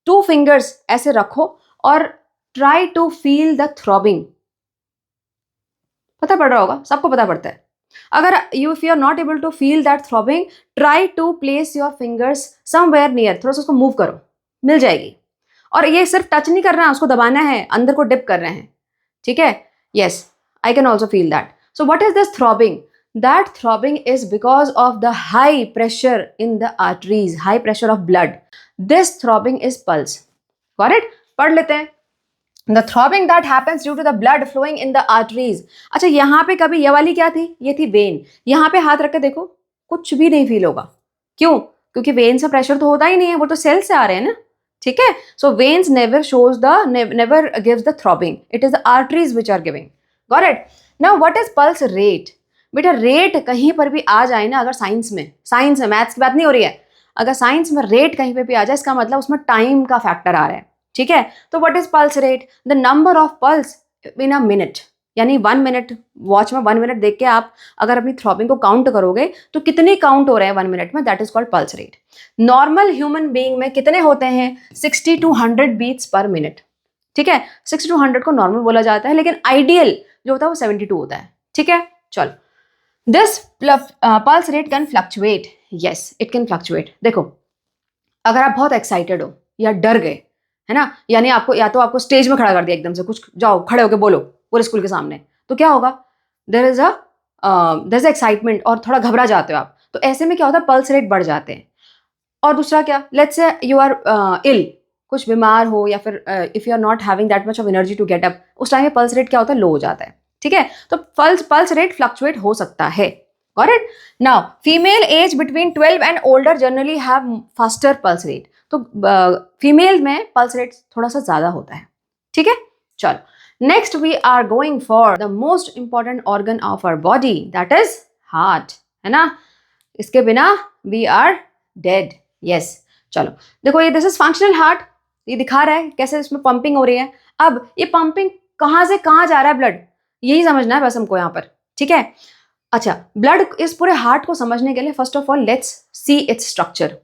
2 फिंगर्स ऐसे रखो और try to feel the throbbing. पता पड़ रहा होगा, सबको पता पड़ता है. अगर if you are not able to feel that throbbing, try to place your fingers somewhere near. थोड़ा सा उसको मूव करो, मिल जाएगी. और ये सिर्फ टच नहीं करना है, उसको दबाना है, अंदर को डिप कर रहे हैं. ठीक है. Yes, I can also feel that. So what is this throbbing? That throbbing is because of the high pressure in the arteries, high pressure of blood. This throbbing is pulse. Got it? पढ़ लेते हैं. The throbbing that happens due to the blood flowing in the arteries. अच्छा, यहाँ पे कभी ये वाली क्या थी? ये थी वेन. यहाँ पे हाथ रख के देखो, कुछ भी नहीं फील होगा. क्यों? क्योंकि वेन से प्रेशर तो होता ही नहीं है, वो तो सेल से आ रहे हैं ना. ठीक है. So veins never gives the throbbing. It is the arteries which are giving. Got it? Now what is pulse rate? बेटा, रेट कहीं पर भी आ जाए ना, अगर साइंस में मैथ्स की बात नहीं हो रही है, अगर साइंस में रेट कहीं पे भी आ जाए, इसका मतलब उसमें टाइम का फैक्टर आ रहा है. ठीक है. तो what is pulse rate? The number of pulse in a minute. यानी 1 मिनट, वॉच में 1 मिनट देख के आप अगर अपनी थ्रॉबिंग को काउंट करोगे तो कितने काउंट हो रहे हैं 1 मिनट में, that is called pulse rate. Normal human being में कितने होते हैं? 60 to 100 बीट्स पर मिनट. ठीक है. 60 to 100 को नॉर्मल बोला जाता है, लेकिन आइडियल जो होता है वो 72 होता है. ठीक है. चलो, This pulse rate can fluctuate. Yes, it can fluctuate. देखो, अगर आप बहुत एक्साइटेड हो या डर गए, है ना, यानी आपको या तो आपको स्टेज में खड़ा कर दिया एकदम से, कुछ जाओ खड़े होके बोलो पूरे स्कूल के सामने, तो क्या होगा? देयर इज एक्साइटमेंट और थोड़ा घबरा जाते हो आप. तो ऐसे में क्या होता है? पल्स रेट बढ़ जाते हैं. और दूसरा क्या? लेट्स से यू आर इल, कुछ बीमार हो, या फिर if you are not having that much of energy to get up, उस टाइम में पल्स रेट क्या होता है? लो हो जाता है. ठीक है. तो पल्स रेट फ्लक्चुएट हो सकता है. Got it? Now, female age between 12 and older generally have faster pulse rate. तो फीमेल में पल्स रेट थोड़ा सा ज्यादा होता है. ठीक है. चलो, next we are going for the most important organ of our body, that is heart. है ना, इसके बिना वी आर डेड. यस. चलो देखो, ये दिस इज फंक्शनल हार्ट. ये दिखा रहा है कैसे इसमें पंपिंग हो रही है. अब ये पंपिंग कहाँ से कहाँ जा रहा है ब्लड, यही समझना है बस हमको यहाँ पर. ठीक है. अच्छा, ब्लड, इस पूरे हार्ट को समझने के लिए first of all let's see its structure.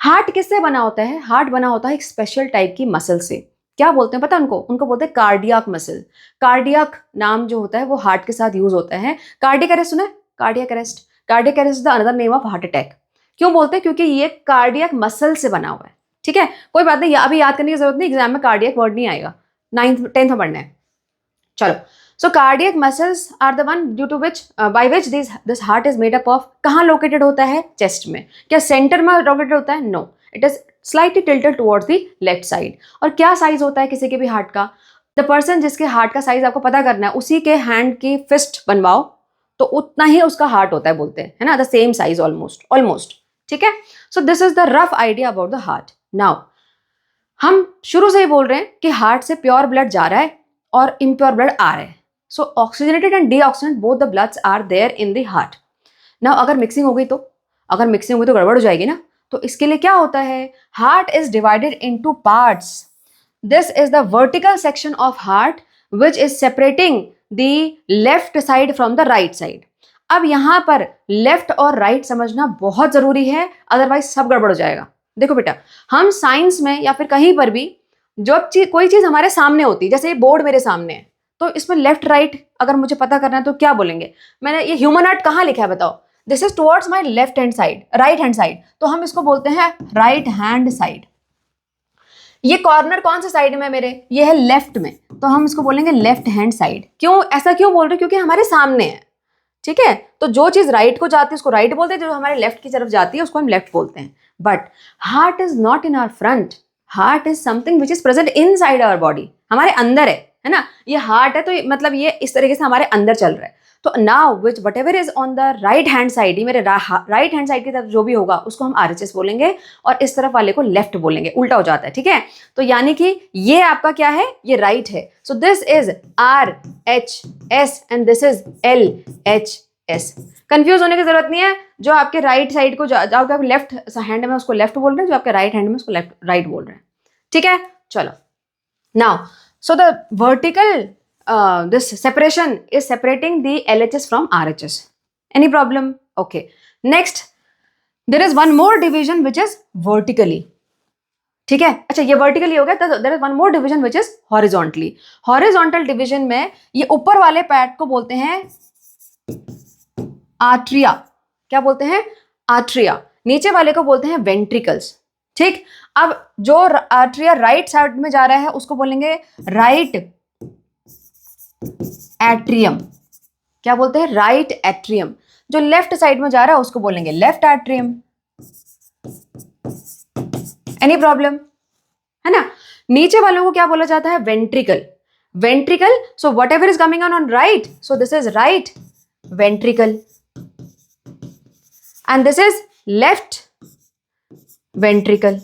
Heart किससे बना होता है? हार्ट बना होता है एक स्पेशल टाइप की मसल से. क्या बोलते हैं पता है उनको बोलते हैं कार्डियक मसल. कार्डियक नाम जो होता है वो हार्ट के साथ यूज होता है. कार्डियक अरेस्ट सुना है? Cardiac arrest. Cardiac arrest is the another name of heart attack. क्यों बोलते हैं? क्योंकि ये कार्डियक मसल से बना हुआ है. ठीक है. कोई बात नहीं, अभी याद करने की जरूरत नहीं, एग्जाम में कार्डियक वर्ड नहीं आएगा, 9th 10th में पढ़ना है. चलो, so cardiac muscles are the one due to which by which this heart is made up of. कहाँ लोकेटेड होता है? चेस्ट में. क्या सेंटर में लोकेटेड होता है? No, it is slightly tilted towards the left side. और क्या साइज होता है किसी के भी हार्ट का? द पर्सन जिसके हार्ट का साइज आपको पता करना है, उसी के हैंड की फिस्ट बनवाओ तो उतना ही उसका हार्ट होता है, बोलते हैं, है ना, द सेम साइज ऑलमोस्ट। ठीक है, सो this is the rough idea about the heart. Now हम शुरू से ही बोल रहे हैं कि हार्ट से प्योर ब्लड जा रहा है और इम्प्योर ब्लड आ रहा है। So oxygenated and deoxygenated both the bloods are there in the heart. Now अगर मिक्सिंग हो गई तो गड़बड़ हो जाएगी ना। तो इसके लिए क्या होता है, heart is divided into parts. This is the vertical section of heart which is separating the left side from the right side. अब यहां पर लेफ्ट और राइट समझना बहुत जरूरी है, अदरवाइज सब गड़बड़ हो जाएगा। देखो बेटा, हम साइंस में या फिर कहीं पर भी जब कोई चीज हमारे सामने होती है, जैसे ये बोर्ड मेरे सामने है, तो इसमें लेफ्ट राइट अगर मुझे पता करना है तो क्या बोलेंगे? मैंने ये ह्यूमन हार्ट कहाँ लिखा है बताओ? This is towards my left hand side, right hand side, तो हम इसको बोलते हैं राइट हैंड साइड। ये कॉर्नर कौन से साइड में है मेरे? ये है लेफ्ट में, तो हम इसको बोलेंगे लेफ्ट हैंड साइड। क्यों ऐसा क्यों बोल रहे? क्योंकि हमारे सामने है। ठीक है, तो जो चीज राइट को जाती है उसको राइट बोलते हैं, जो हमारे लेफ्ट की तरफ जाती है उसको हम लेफ्ट बोलते हैं। But heart is not in our front, heart is something which is present inside our body, हमारे अंदर है ना। ये हार्ट है तो मतलब ये इस तरीके से हमारे अंदर चल रहा है। तो now which what ever is on the right hand side, ये मेरे राइट हैंड साइड की तरफ जो भी होगा उसको हम RHS बोलेंगे और इस तरफ वाले को लेफ्ट बोलेंगे, उल्टा हो जाता है। ठीक है, तो यानी कि ये आपका क्या है? ये राइट है। सो this is RHS and this is LHS। Confuse होने की जरूरत नहीं है। जो आपके राइट साइड को, जो आपके लेफ्ट हैंड में उसको लेफ्ट बोल रहे हैं, जो आपके राइट हैंड में उसको राइट बोल रहे हैं। ठीक है, चलो now so the vertical this separation is separating the LHS from RHS. Any problem? Okay. Next, there is one more division which is vertically. ठीक है, अच्छा ये vertically हो गया, तो there is one more division which is horizontally. Horizontal division में ये ऊपर वाले पैट को बोलते हैं आर्ट्रिया। क्या बोलते हैं? आर्ट्रिया। नीचे वाले को बोलते हैं वेंट्रिकल्स। ठीक, अब जो आर्ट्रिया राइट साइड में जा रहा है उसको बोलेंगे राइट एट्रियम। क्या बोलते हैं? Right atrium. जो लेफ्ट साइड में जा रहा है उसको बोलेंगे लेफ्ट एट्रियम। Any problem? है ना। नीचे वालों को क्या बोला जाता है? Ventricle. Ventricle, so what ever is coming on right, so this is right ventricle and this is left ventricle.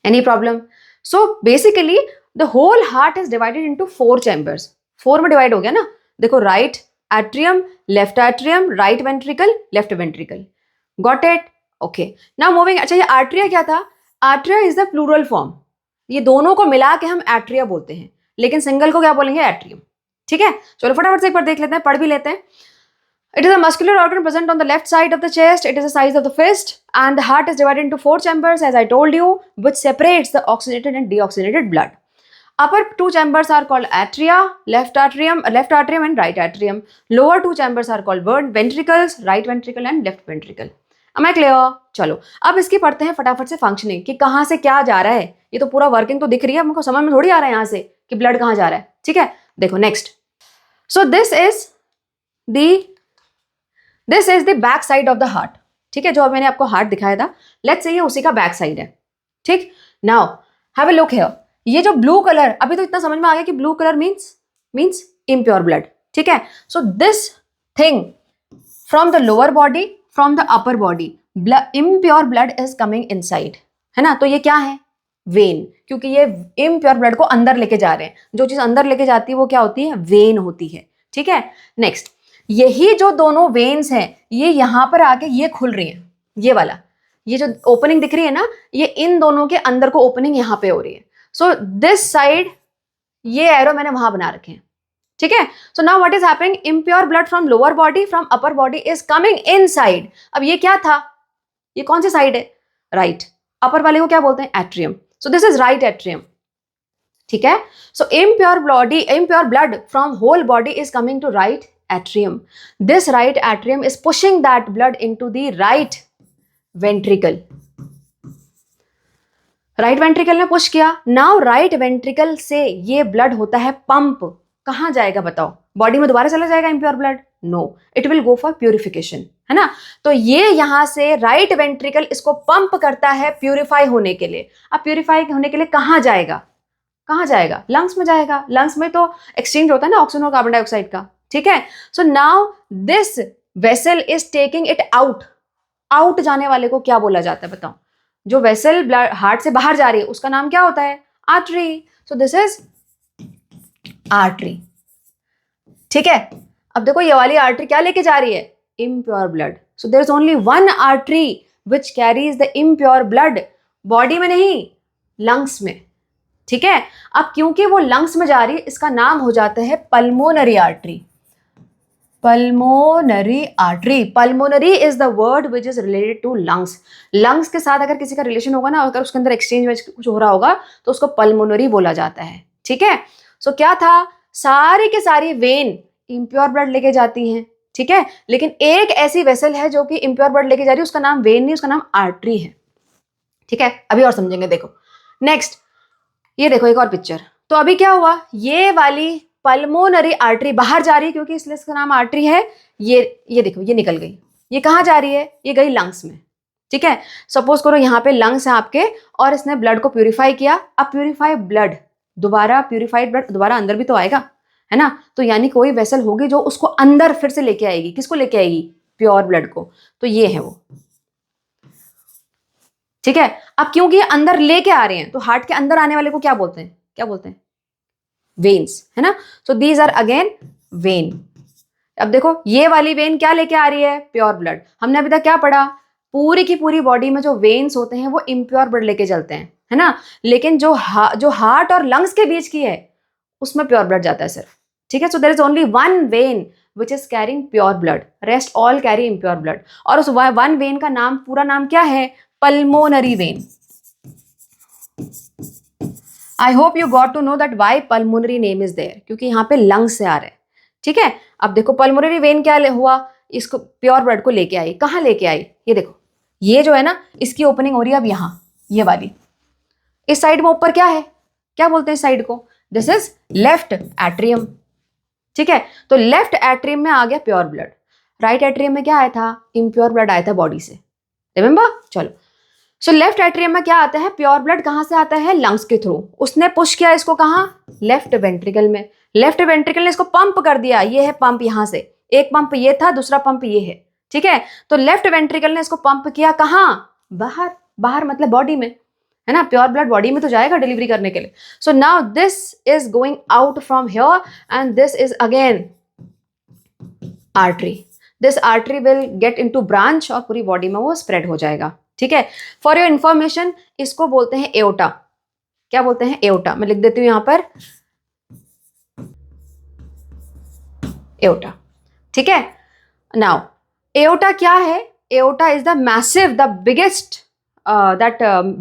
Any problem? So basically the whole heart is divided into 4 chambers. 4 में डिवाइड हो गया ना। देखो, right atrium, left atrium, right ventricle, left ventricle. Got it? Okay, now moving. अच्छा, ये आर्ट्रिया क्या था? Atria is the plural form. ये दोनों को मिला के हम एट्रिया बोलते हैं, लेकिन सिंगल को क्या बोलेंगे? एट्रियम। ठीक है, चलो फटाफट से एक बार देख लेते हैं, पढ़ भी लेते हैं। It is a muscular organ present on the left side of the chest. It is the size of the fist, and the heart is divided into 4 chambers, as I told you, which separates the oxygenated and deoxygenated blood. Upper 2 chambers are called atria, left atrium and right atrium. Lower 2 chambers are called ventricles, right ventricle and left ventricle. Am I clear? चलो अब इसकी पढ़ते हैं फटाफट से फंक्शनिंग, कि कहाँ से क्या जा रहा है। ये तो पूरा वर्किंग तो दिख रही है, हमको समझ में थोड़ी आ रहा है यहाँ से कि ब्लड कहाँ जा रहा है। ठीक है, देखो next. So this is the back side of the heart. ठीक है, जो अब मैंने आपको हार्ट दिखाया था, लेट्स से ये उसी का बैक साइड है। ठीक, now have a look here. ये जो ब्लू कलर, अभी तो इतना समझ में आ गया कि blue colour means impure blood. ठीक है, so this thing from the lower body, from the upper body, impure blood is coming inside, है ना। तो ये क्या है? वेन, क्योंकि ये इम्प्योर ब्लड को अंदर लेके जा रहे हैं। जो चीज अंदर लेके जाती है वो क्या होती है? वेन होती है। ठीक है, नेक्स्ट, यही जो दोनों वेन्स हैं ये यहां पर आके ये खुल रही हैं। ये वाला, ये जो ओपनिंग दिख रही है ना, ये इन दोनों के अंदर को ओपनिंग यहां पे हो रही है। सो दिस साइड, ये एरो मैंने वहां बना रखे हैं। ठीक है, so now what is happening? Impure blood from lower body, from upper body is coming inside. अब ये क्या था? ये कौन सी साइड है? राइट। अपर वाले को क्या बोलते हैं? Atrium. So this is right atrium. ठीक है, so impure blood from whole body is coming to right atrium. This right atrium is pushing that blood into the right ventricle. Right ventricle ने पुश किया। नाउ राइट वेंट्रिकल से ये ब्लड होता है पंप। कहां जाएगा बताओ? बॉडी में दोबारा चला जाएगा impure blood? No, it will go for purification, है ना। तो ये यहाँ से राइट वेंट्रिकल इसको पंप करता है प्यूरिफाई होने के लिए। अब प्यूरिफाई होने के लिए कहाँ जाएगा, कहाँ जाएगा, लंग्स में जाएगा। लंग्स में तो एक्सचेंज होता है ना ऑक्सीजन और कार्बन डाइऑक्साइड का, ठीक है। So now this vessel is taking it out. Out जाने वाले को क्या बोला जाता है बताओ? जो वेसल ब्लड हार्ट से बाहर जा रही है उसका नाम क्या होता है? Artery. So this is artery, ठीक है। अब देखो ये वाली आर्टरी क्या लेके जा रही है? Impure blood. So there is only one artery which carries the impure blood, body में नहीं, लंग्स में, ठीक है। अब क्योंकि वो लंग्स में जा रही है इसका नाम हो जाता है pulmonary artery. Pulmonary artery, pulmonary is the word which is related to lungs. Lungs के साथ अगर किसी का रिलेशन होगा ना, अगर उसके अंदर एक्सचेंज में कुछ हो रहा होगा तो उसको पल्मोनरी बोला जाता है, ठीक है। सो क्या था, सारी के सारी वेन इम्प्योर ब्लड लेके जाती हैं, ठीक है। लेकिन एक ऐसी वेसल है जो कि इम्प्योर ब्लड लेके जा रही है, उसका नाम वेन नहीं, उसका नाम आर्टरी है, ठीक है। अभी और समझेंगे, देखो नेक्स्ट, ये देखो एक और पिक्चर। तो अभी क्या हुआ, ये वाली पल्मोनरी आर्टरी बाहर जा रही है क्योंकि इसलिए इसका नाम आर्टरी है। ये देखो ये निकल गई, ये कहाँ जा रही है? ये गई लंग्स में, ठीक है। सपोज करो यहाँ पे लंग्स है आपके और इसने ब्लड को प्यूरिफाई किया। अब प्यूरिफाई ब्लड दोबारा, प्यूरिफाइड ब्लड दोबारा अंदर भी तो आएगा, है ना। तो यानी कोई वेसल होगी जो उसको अंदर फिर से लेके आएगी। किसको लेके आएगी? प्योर ब्लड को। तो ये है वो, ठीक है। अब क्योंकि ये अंदर लेके आ रहे हैं तो हार्ट के अंदर आने वाले को क्या बोलते हैं? क्या बोलते हैं? वेन्स, है ना। So these are again vein. अब देखो ये वाली वेन क्या लेके आ रही है? Pure blood. हमने अभी तक क्या पढ़ा? पूरी की पूरी बॉडी में जो वेन्स होते हैं वो इम्प्योर ब्लड लेके चलते हैं, है ना। लेकिन जो हार्ट और लंग्स के बीच की है उसमें प्योर ब्लड जाता है सिर्फ, ठीक है। So there is only one vein which is carrying pure blood, rest all carry impure blood. और उस वन वेन का नाम, पूरा नाम क्या है? Pulmonary vein. I hope you got to know that why pulmonary name is there, क्योंकि यहाँ पे लंग्स से आ रहे हैं, ठीक है। अब देखो पल्मोनरी वेन क्या हुआ, इसको प्योर ब्लड को लेके आई। कहाँ लेके आई? ये देखो, ये जो है ना इसकी ओपनिंग हो रही है अब यहाँ, ये वाली। इस साइड में ऊपर क्या है? क्या बोलते हैं इस साइड को? दिस इज लेफ्ट एट्रियम, ठीक है। तो लेफ्ट एट्रियम में आ गया प्योर ब्लड। राइट एट्रियम में क्या आया था? इम्प्योर ब्लड आया था बॉडी से, रिमेंबर। चलो, सो लेफ्ट एट्रियम में क्या आता है? प्योर ब्लड कहाँ से आता है? लंग्स के थ्रू। उसने पुश किया इसको कहाँ? लेफ्ट वेंट्रिकल में। लेफ्ट वेंट्रिकल ने इसको पंप कर दिया। ये है पंप, यहाँ से एक पंप ये था, दूसरा पंप ये है, ठीक है। तो लेफ्ट वेंट्रिकल ने इसको पंप किया कहाँ? बाहर। बाहर मतलब बॉडी में, है ना। प्योर ब्लड बॉडी में तो जाएगा डिलीवरी करने के लिए। So now this is going out from here and this is again artery. This artery will get into branch और पूरी बॉडी में वो स्प्रेड हो जाएगा, ठीक है। फॉर योर इंफॉर्मेशन, इसको बोलते हैं एओटा। क्या बोलते हैं? एओटा। मैं लिख देती हूं यहां पर, एओटा, ठीक है। नाउ एओटा क्या है? Aorta is the massive, the biggest that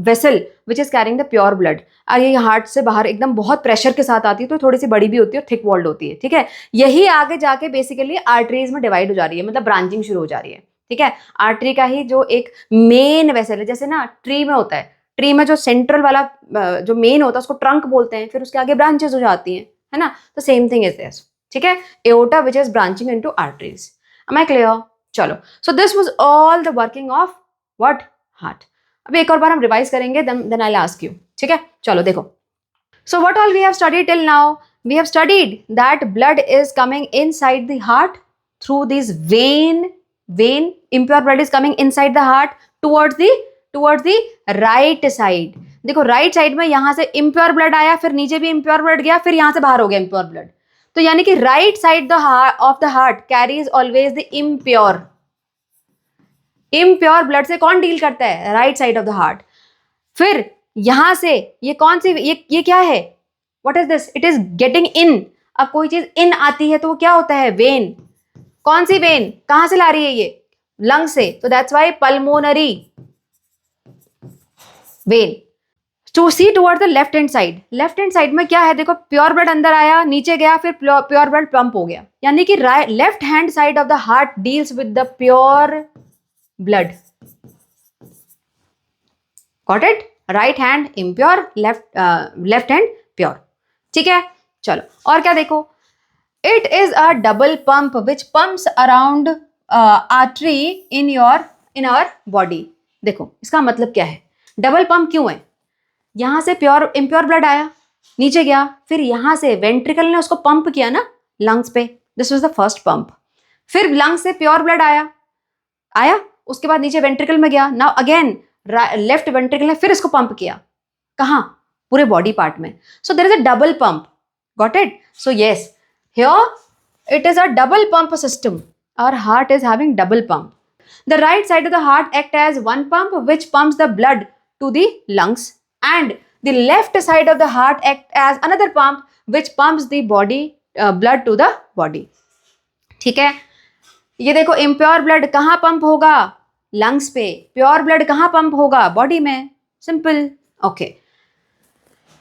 vessel which is carrying the pure blood. और ये हार्ट से बाहर एकदम बहुत प्रेशर के साथ आती है, तो थोड़ी सी बड़ी भी होती है और थिक वॉल्ड होती है, ठीक है। यही आगे जाके बेसिकली आर्टरीज में डिवाइड हो जा रही है, मतलब ब्रांचिंग शुरू हो जा रही है, ठीक है। आर्टरी का ही जो एक मेन वेसल है, जैसे ना ट्री में होता है, ट्री में जो सेंट्रल वाला जो मेन होता है उसको ट्रंक बोलते हैं, फिर उसके आगे ब्रांचेस हो जाती हैं, है ना। तो सेम थिंग इज दिस, ठीक है। Aorta which is branching into arteries. Am I clear? चलो, so this was all the working of what? Heart. अब एक और बार हम रिवाइज करेंगे, then I will ask you, ठीक है। चलो देखो, so what all we have studied till now? We have studied that blood is coming inside the heart through this vein. Impure blood is coming inside the heart towards the right side. देखो राइट साइड में यहां से impure blood आया, फिर नीचे भी impure blood गया, फिर यहां से बाहर हो गया impure blood। तो यानी कि right side of the heart carries always the impure blood से कौन डील करता है? Right side of the heart. फिर यहां से ये कौन सी, ये क्या है? What is this? It is getting in. अब कोई चीज इन आती है तो वो क्या होता है? वेन। कौन सी वेन? कहां से ला रही है? ये लंग से। तो that's why pulmonary vein. To see toward the left hand side. Left hand side में क्या है? देखो प्योर ब्लड अंदर आया, नीचे गया, फिर प्योर ब्लड पंप हो गया। यानी कि left hand side of the heart deals with the pure blood. Got it? Right hand impure, left hand pure, ठीक है। चलो और क्या देखो, It is a double pump which pumps around artery in our body. देखो इसका मतलब क्या है, डबल पंप क्यों है? यहां से प्योर इम्प्योर ब्लड आया, नीचे गया, फिर यहां से वेंट्रिकल ने उसको पंप किया ना लंग्स पे, this was the first pump. फिर लंग्स से प्योर ब्लड आया, उसके बाद नीचे वेंट्रिकल में गया, नाउ अगेन लेफ्ट वेंट्रिकल ने फिर इसको पंप किया. कहाँ? पूरे बॉडी पार्ट में. So there is a double pump. Got it? So yes, here it is a double pump system. Our heart is having double pump. The right side of the heart act as one pump which pumps the blood to the lungs, and the left side of the heart act as another pump which pumps the body blood to the body. ठीक है, ये देखो इम्प्योर ब्लड कहाँ पंप होगा? लंग्स पे. प्योर ब्लड कहाँ पंप होगा? बॉडी में. Simple. Okay.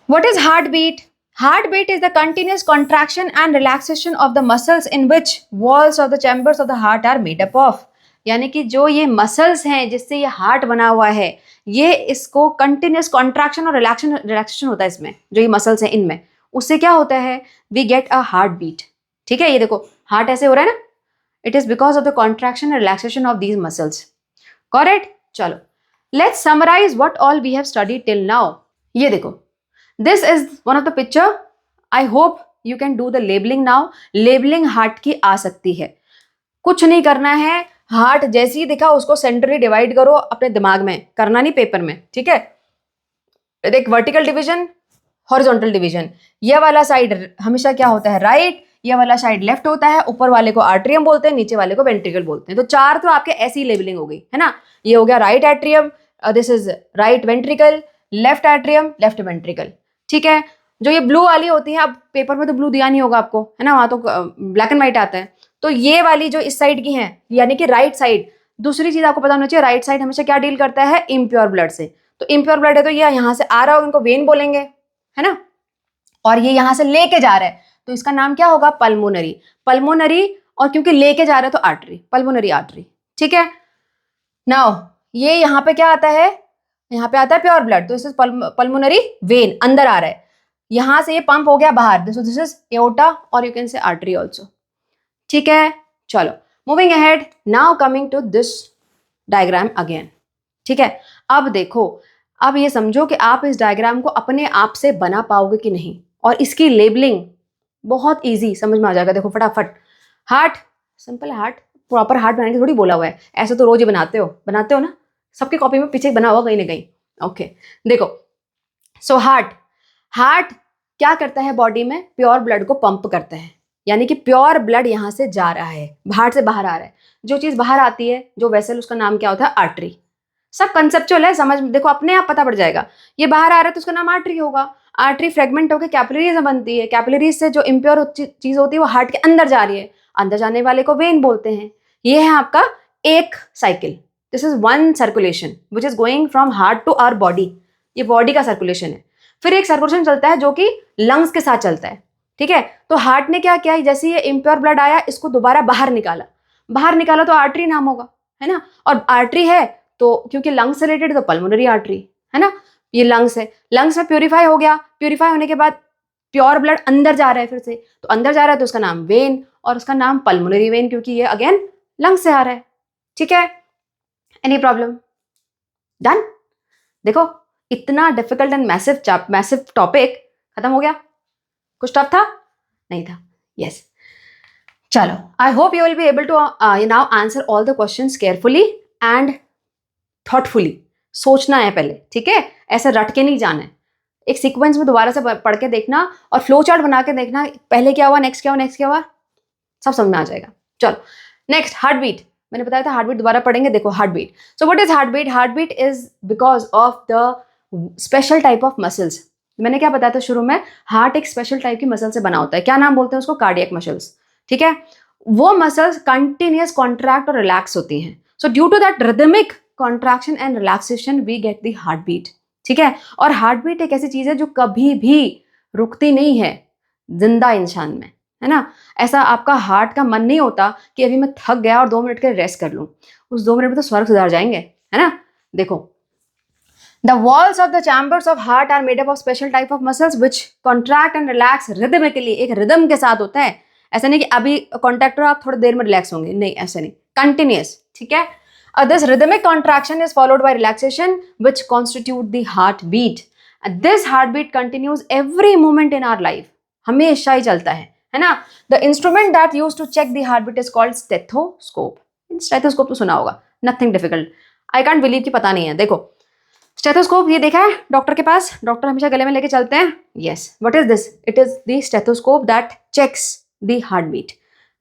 What is heartbeat? Heartbeat is the continuous contraction and relaxation of the muscles in which walls of the chambers of the heart are made up of. यानी कि जो ये मसल्स हैं जिससे ये हार्ट बना हुआ है, ये इसको कंटिन्यूस कॉन्ट्रैक्शन और रिलैक्सेशन होता है इसमें, जो ये मसल्स हैं इनमें, उससे क्या होता है? We get a heart beat. ठीक है, ये देखो हार्ट ऐसे हो रहा है ना, it is because of the contraction and relaxation of these muscles. Correct? चलो let's summarise what all we have studied till now. ये देखो, this is one of the picture. I hope you can do the labeling now. Labeling heart की आ सकती है. कुछ नहीं करना है, हार्ट जैसे ही दिखा उसको सेंटरली डिवाइड करो अपने दिमाग में, करना नहीं पेपर में. ठीक है, देख वर्टिकल डिवीजन, हॉरिजॉन्टल डिवीजन. ये वाला साइड हमेशा क्या होता है? राइट. ये वाला साइड लेफ्ट होता है. ऊपर वाले को आर्ट्रियम बोलते हैं, नीचे वाले को वेंट्रिकल बोलते हैं. तो चार तो आपके ऐसी लेबलिंग हो गई है ना. ये हो गया right atrium, this is right ventricle, left atrium, left ventricle. ठीक है, जो ये ब्लू वाली होती है, अब पेपर में तो ब्लू दिया नहीं होगा आपको, है ना, वहां तो ब्लैक एंड व्हाइट आता है. तो ये वाली जो इस साइड की है, यानी कि राइट साइड. दूसरी चीज आपको पता होना चाहिए, राइट साइड हमेशा क्या डील करता है? इम्प्योर ब्लड से. तो इम्प्योर ब्लड है तो ये यहाँ से आ रहा होगा, इनको वेन बोलेंगे, है ना, और ये यहाँ से लेके जा रहा है तो इसका नाम क्या होगा? पल्मोनरी. पल्मोनरी, और क्योंकि लेके जा रहा है तो आर्टरी, पल्मोनरी आर्टरी. ठीक है, नाउ ये यहाँ पे क्या आता है? यहाँ पे आता है प्योर ब्लड, तो इस पल्मोनरी वेन, अंदर आ रहा है. यहां से ये पंप हो गया बाहर, दिस इज एओर्टा और you can say artery also. ठीक है, चलो moving ahead. Now coming to this diagram again. ठीक है, अब देखो, अब ये समझो कि आप इस डायग्राम को अपने आप से बना पाओगे कि नहीं, और इसकी लेबलिंग बहुत ईजी समझ में आ जाएगा. देखो फटाफट. Heart, simple heart, proper heart बनाने की थोड़ी बोला हुआ है, ऐसे तो रोज ही बनाते हो ना, सबकी कॉपी में पीछे बना हुआ कहीं ना कहीं. ओके, देखो, सो हार्ट क्या करता है? बॉडी में प्योर ब्लड को पंप करता है, यानी कि प्योर ब्लड यहां से जा रहा है, हार्ट से बाहर आ रहा है. जो चीज बाहर आती है, जो वेसल, उसका नाम क्या होता है? आर्टरी. सब कंसेप्चुअल है, समझ, देखो अपने आप पता पड़ जाएगा. ये बाहर आ रहा है तो उसका नाम आर्टरी होगा. आर्टरी फ्रेगमेंट होकर कैपिलरीज बनती है. कैपिलरीज से जो इम्प्योर चीज होती है वो हार्ट के अंदर जा रही है, अंदर जाने वाले को वेन बोलते हैं. ये है आपका एक cycle. This is one circulation which is going from heart to our body. ये बॉडी का सर्कुलेशन है. फिर एक सर्कुलेशन चलता है जो कि लंग्स के साथ चलता है. ठीक है, तो हार्ट ने क्या किया? जैसे ये इम्प्योर ब्लड आया, इसको दोबारा बाहर निकाला तो आर्टरी नाम होगा, है ना. और आर्टरी है तो क्योंकि लंग्स से रिलेटेड तो पल्मोनरी आर्टरी, है ना. ये लंग्स है, लंग्स में प्योरीफाई हो गया, प्योरीफाई होने के बाद प्योर ब्लड अंदर जा रहा है, फिर से तो अंदर जा रहा है तो उसका नाम वेन, और उसका नाम पल्मोनरी वेन, क्योंकि ये अगेन लंग्स से आ रहा है. ठीक है, एनी प्रॉब्लम? डन. देखो इतना डिफिकल्ट एंड मैसिव टॉपिक खत्म हो गया. कुछ टफ था? नहीं था. यस. चलो, I hope you will be able to now answer all the questions carefully and thoughtfully. सोचना है पहले, ठीक है, ऐसे रट के नहीं जाना है. एक सीक्वेंस में दोबारा से पढ़ के देखना और फ्लो चार्ट बना के देखना, पहले क्या हुआ, नेक्स्ट क्या हुआ, नेक्स्ट क्या हुआ, सब समझ में आ जाएगा. चलो नेक्स्ट, हार्ट बीट. मैंने बताया था हार्ट बीट दोबारा पढ़ेंगे. देखो heart beat. So what is heart beat? Heart beat is because of the special type of muscles. मैंने क्या बताया था शुरू में? हार्ट एक स्पेशल टाइप की मसल से बना होता है. क्या नाम बोलते हैं उसको? Cardiac muscles. ठीक है, वो मसल्स कंटिन्यूअस कॉन्ट्रैक्ट और रिलैक्स होती हैं. So due to that rhythmic contraction and relaxation we get the heart beat. ठीक है, और हार्ट बीट एक ऐसी चीज है जो कभी भी रुकती नहीं है जिंदा इंसान में, है ना. ऐसा आपका हार्ट का मन नहीं होता कि अभी मैं थक गया और 2 मिनट के रेस्ट कर लूं. उस 2 मिनट में तो स्वर्ग सुधार जाएंगे, है ना. देखो, the walls of the chambers of heart are made up of special type of muscles which contract and relax rhythmically. एक रिदम के साथ होता है, ऐसा नहीं कि अभी कॉन्टैक्ट हो आप थोड़ी देर में रिलैक्स होंगे, नहीं ऐसा नहीं, कंटिन्यूस, ठीक है। This rhythmic contraction is followed by relaxation which constitute the heartbeat. This heartbeat continues every moment in our life. हमेशा ही चलता है ना। The instrument that used to check the heartbeat is called stethoscope. Stethoscope तो सुना होगा, nothing difficult. I can't believe कि पता नहीं है। देखो स्टेथोस्कोप ये देखा है डॉक्टर के पास, डॉक्टर हमेशा गले में लेके चलते हैं। Yes, what is this? It is the stethoscope that checks the heart beat,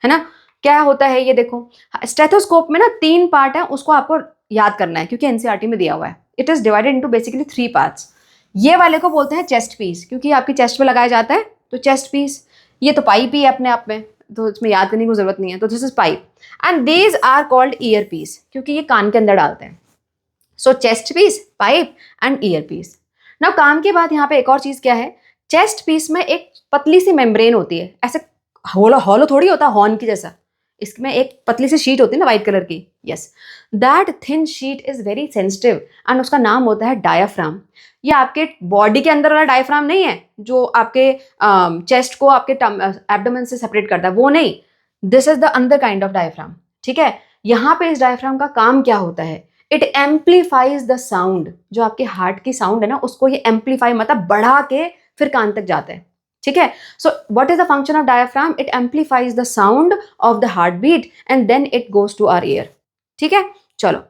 है ना। क्या होता है ये देखो, स्टेथोस्कोप में ना 3 पार्ट है, उसको आपको याद करना है क्योंकि एनसीईआरटी में दिया हुआ है। It is divided into basically 3 parts. ये वाले को बोलते हैं चेस्ट पीस, क्योंकि आपकी चेस्ट पे लगाया जाता है, तो चेस्ट पीस। ये तो पाइप ही है अपने आप में, तो इसमें याद करने की जरूरत नहीं है, तो this is pipe. And these are called ear piece, क्योंकि ये कान के अंदर डालते हैं। So chest piece, pipe and ear piece. ना काम के बाद यहाँ पे एक और चीज क्या है, चेस्ट पीस में एक पतली सी मेम्ब्रेन होती है, ऐसे हॉलो थोड़ी होता हॉर्न की जैसा, इसमें एक पतली सी शीट होती है ना वाइट कलर की। Yes, that thin sheet is very sensitive and उसका नाम होता है डायाफ्राम। ये आपके बॉडी के अंदर वाला डायाफ्राम नहीं है जो आपके चेस्ट को आपके एब्डोमेन से सेपरेट करता है, वो नहीं। This is the another kind of diaphragm, ठीक है। यहाँ पे इस डायाफ्राम का काम क्या होता है, इट एम्पलीफाइज द साउंड। जो आपके हार्ट की साउंड है ना, उसको ये एम्पलीफाई मतलब बढ़ा के फिर कान तक जाता है, ठीक है। So what is the function of diaphragm? It amplifies the sound of the heart beat and then it goes to our ear, ठीक है। चलो,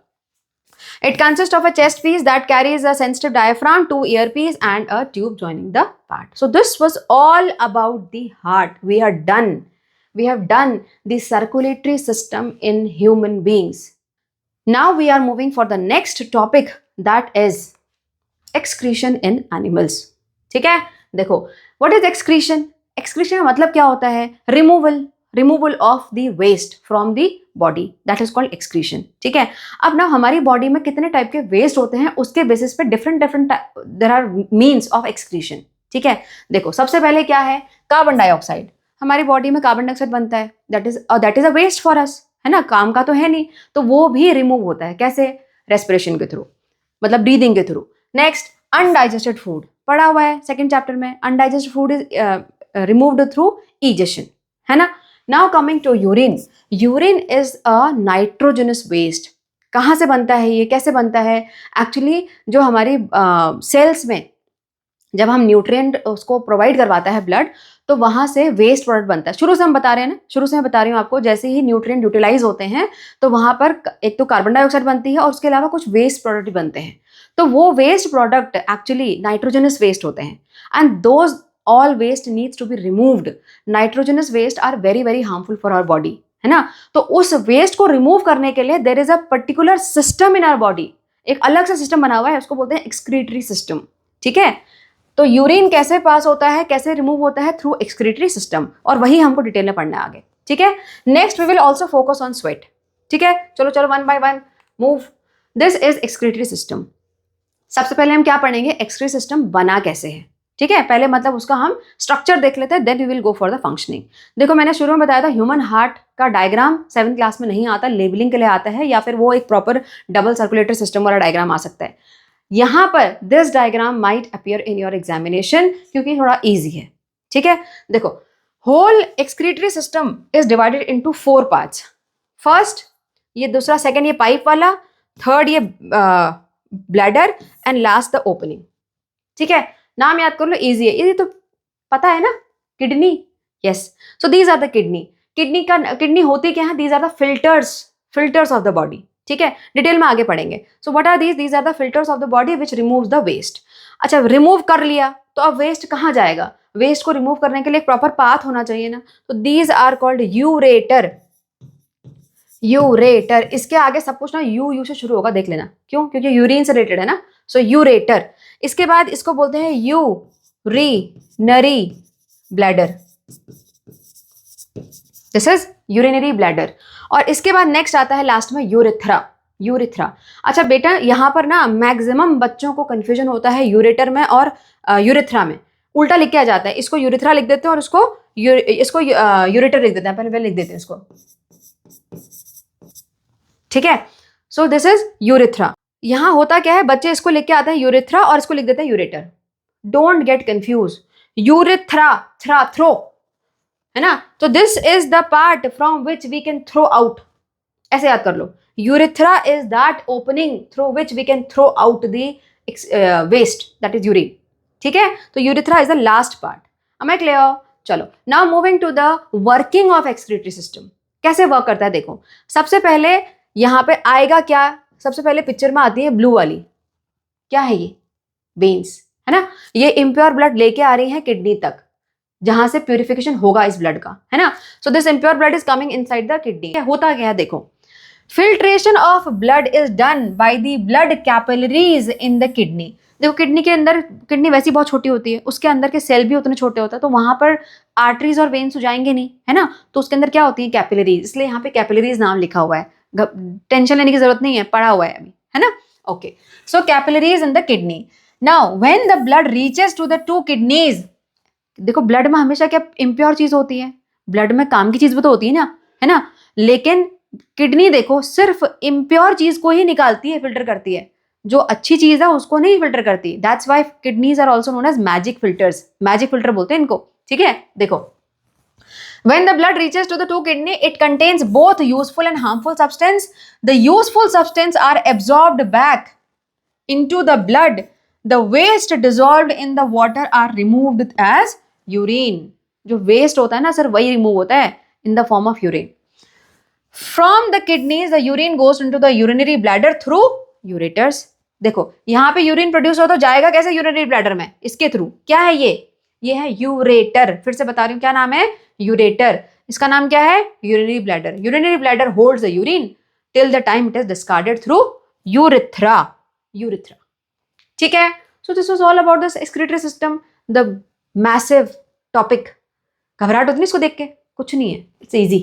it consists of a chest piece that carries a sensitive diaphragm, 2 earpiece and a tube joining the part. So this was all about the heart. We have done the circulatory system in human beings. Now we are moving for the next topic, that is excretion in animals. ठीक है, देखो what is excretion? Excretion का मतलब क्या होता है? Removal of the waste from the body, that is called excretion, ठीक है। अब ना हमारी बॉडी में कितने टाइप के वेस्ट होते हैं, उसके बेसिस पे different there are means of excretion, ठीक है। देखो सबसे पहले क्या है, कार्बन डाइऑक्साइड। हमारी बॉडी में कार्बन डाइऑक्साइड बनता है, that is a waste for us, है ना, काम का तो है नहीं, तो वो भी रिमूव होता है। कैसे? रेस्पिरेशन के थ्रू, मतलब ब्रीदिंग के थ्रू। नेक्स्ट, अनडाइजेस्टेड फूड पढ़ा हुआ है सेकेंड चैप्टर में। Undigested food is removed through egestion, है ना। Now coming to urine. Urine is a nitrogenous waste. कहाँ से बनता है ये, कैसे बनता है? एक्चुअली जो हमारी सेल्स में जब हम न्यूट्रिएंट उसको प्रोवाइड करवाता है ब्लड, तो वहाँ से वेस्ट प्रोडक्ट बनता है। शुरू से हम बता रहे हैं ना, शुरू से मैं बता रही हूँ आपको, जैसे ही न्यूट्रिएंट यूटिलाइज होते हैं तो वहाँ पर एक तो कार्बन डाइऑक्साइड बनती है और उसके अलावा कुछ वेस्ट प्रोडक्ट भी बनते हैं। तो वो waste product actually nitrogenous waste होते हैं, and those all waste needs to be removed. Nitrogenous waste are very very harmful for our body, है ना। तो उस वेस्ट को रिमूव करने के लिए there is a particular system in our body. एक अलग सा सिस्टम बना हुआ है, उसको बोलते हैं एक्सक्रीटरी सिस्टम, ठीक है। तो यूरिन कैसे पास होता है, कैसे रिमूव होता है? थ्रू एक्सक्रीटरी सिस्टम, और वही हमको डिटेल में पढ़ना है आगे, ठीक है। Next we will also focus on sweat, ठीक है। चलो चलो one by one move. This is excretory system. सबसे पहले हम क्या पढ़ेंगे, एक्सक्रीटरी सिस्टम बना कैसे है, ठीक है। पहले मतलब उसका हम स्ट्रक्चर देख लेते हैं, then we will go for the functioning. देखो मैंने शुरू में बताया था ह्यूमन हार्ट का डायग्राम 7th क्लास में नहीं आता, लेबलिंग के लिए आता है, या फिर वो एक प्रॉपर डबल सर्कुलेटरी सिस्टम वाला डायग्राम आ सकता है। यहाँ पर this diagram might appear in your examination, क्योंकि थोड़ा ईजी है, ठीक है। देखो whole excretory system is divided into 4 parts. First ये, दूसरा सेकंड ये पाइप वाला, थर्ड ये bladder, and last the opening, ठीक है। नाम याद कर लो, इजी है, ये तो पता है ना, kidney. Yes, so these are the kidney. Kidney होती क्या है? These are the filters of the body, ठीक है। डिटेल में आगे पढ़ेंगे। So what are these are the filters of the body which removes the waste. अच्छा, रिमूव कर लिया तो अब वेस्ट कहाँ जाएगा? वेस्ट को रिमूव करने के लिए एक प्रॉपर पाथ होना चाहिए ना, तो these are called ureter. Ureter, इसके आगे सब कुछ ना यू से शुरू होगा, देख लेना क्यों, क्योंकि यूरिन से रिलेटेड है ना। सो यूरेटर। इसके बाद इसको बोलते हैं urinary bladder, this is urinary bladder. और इसके बाद नेक्स्ट आता है लास्ट में यूरिथ्रा। अच्छा बेटा, यहाँ पर ना मैक्सिमम बच्चों को कंफ्यूजन होता है यूरेटर में और यूरिथ्रा में, उल्टा लिख के आ जाता है। इसको यूरिथ्रा लिख देते हैं और इसको यूरेटर लिख देते हैं, पहले लिख देते हैं इसको, ठीक है। सो दिस इज यूरिथ्रा। यहां होता क्या है, बच्चे इसको लिख के आते हैं यूरिथ्रा और इसको लिख देते हैं ureter. Don't get confuse. Urethra, throw, है ना. तो this is the part from which we can throw out. ऐसे याद कर लो, urethra is that opening through which we can throw out the waste, that is urine. ठीक है, तो urethra is the last part. am I clear? चलो, now moving to the working of excretory system. कैसे वर्क करता है देखो. सबसे पहले यहां पे आएगा क्या, सबसे पहले पिक्चर में आती है ब्लू वाली. क्या है ये? वेन्स, है ना. ये इम्प्योर ब्लड लेके आ रही है किडनी तक, जहां से प्यूरिफिकेशन होगा इस ब्लड का, है ना. So this impure blood is coming inside the kidney. होता क्या है देखो, filtration of blood is done by the blood capillaries in the kidney. देखो किडनी के अंदर, किडनी वैसी बहुत छोटी होती है, उसके अंदर के सेल भी उतने छोटे होते हैं, तो वहां पर आर्टरीज और वेन्स हो जाएंगे नहीं, है ना. तो उसके अंदर क्या होती है, कैपिलरीज. इसलिए यहाँ पे कैपिलरीज नाम लिखा हुआ है. टेंशन लेने की जरूरत नहीं है, पढ़ा हुआ है अभी, है ना. Okay, so capillaries in the kidney. Now when the blood reaches to the two kidneys. देखो ब्लड में हमेशा क्या इम्प्योर चीज होती है, ब्लड में काम की चीज भी तो होती है ना, है ना. लेकिन किडनी देखो सिर्फ इम्प्योर चीज को ही निकालती है, फिल्टर करती है. जो अच्छी चीज है उसको नहीं फिल्टर करती. That's why kidneys are also known as magic filters. Magic filter बोलते हैं इनको. ठीक है, देखो when the blood reaches to the two kidney, it contains both useful and harmful substance. The useful substance are absorbed back into the blood. The waste dissolved in the water are removed as urine. जो waste होता है ना सर, वही remove होता है in the form of urine. From the kidneys, the urine goes into the urinary bladder through ureters. देखो यहाँ पे यूरिन प्रोड्यूस हो तो जाएगा कैसे यूरिनरी ब्लैडर में, इसके थ्रू. क्या है ये है यूरेटर. फिर से बता रही हूँ क्या नाम है, यूरेटर. इसका नाम क्या है, urinary bladder. Urinary bladder holds the urine till the time it is discarded through urethra. Urethra. ठीक है, सो this was all about this excretory system, the massive topic. घबराहट होती है इसको देख के, कुछ नहीं है, इट्स इजी.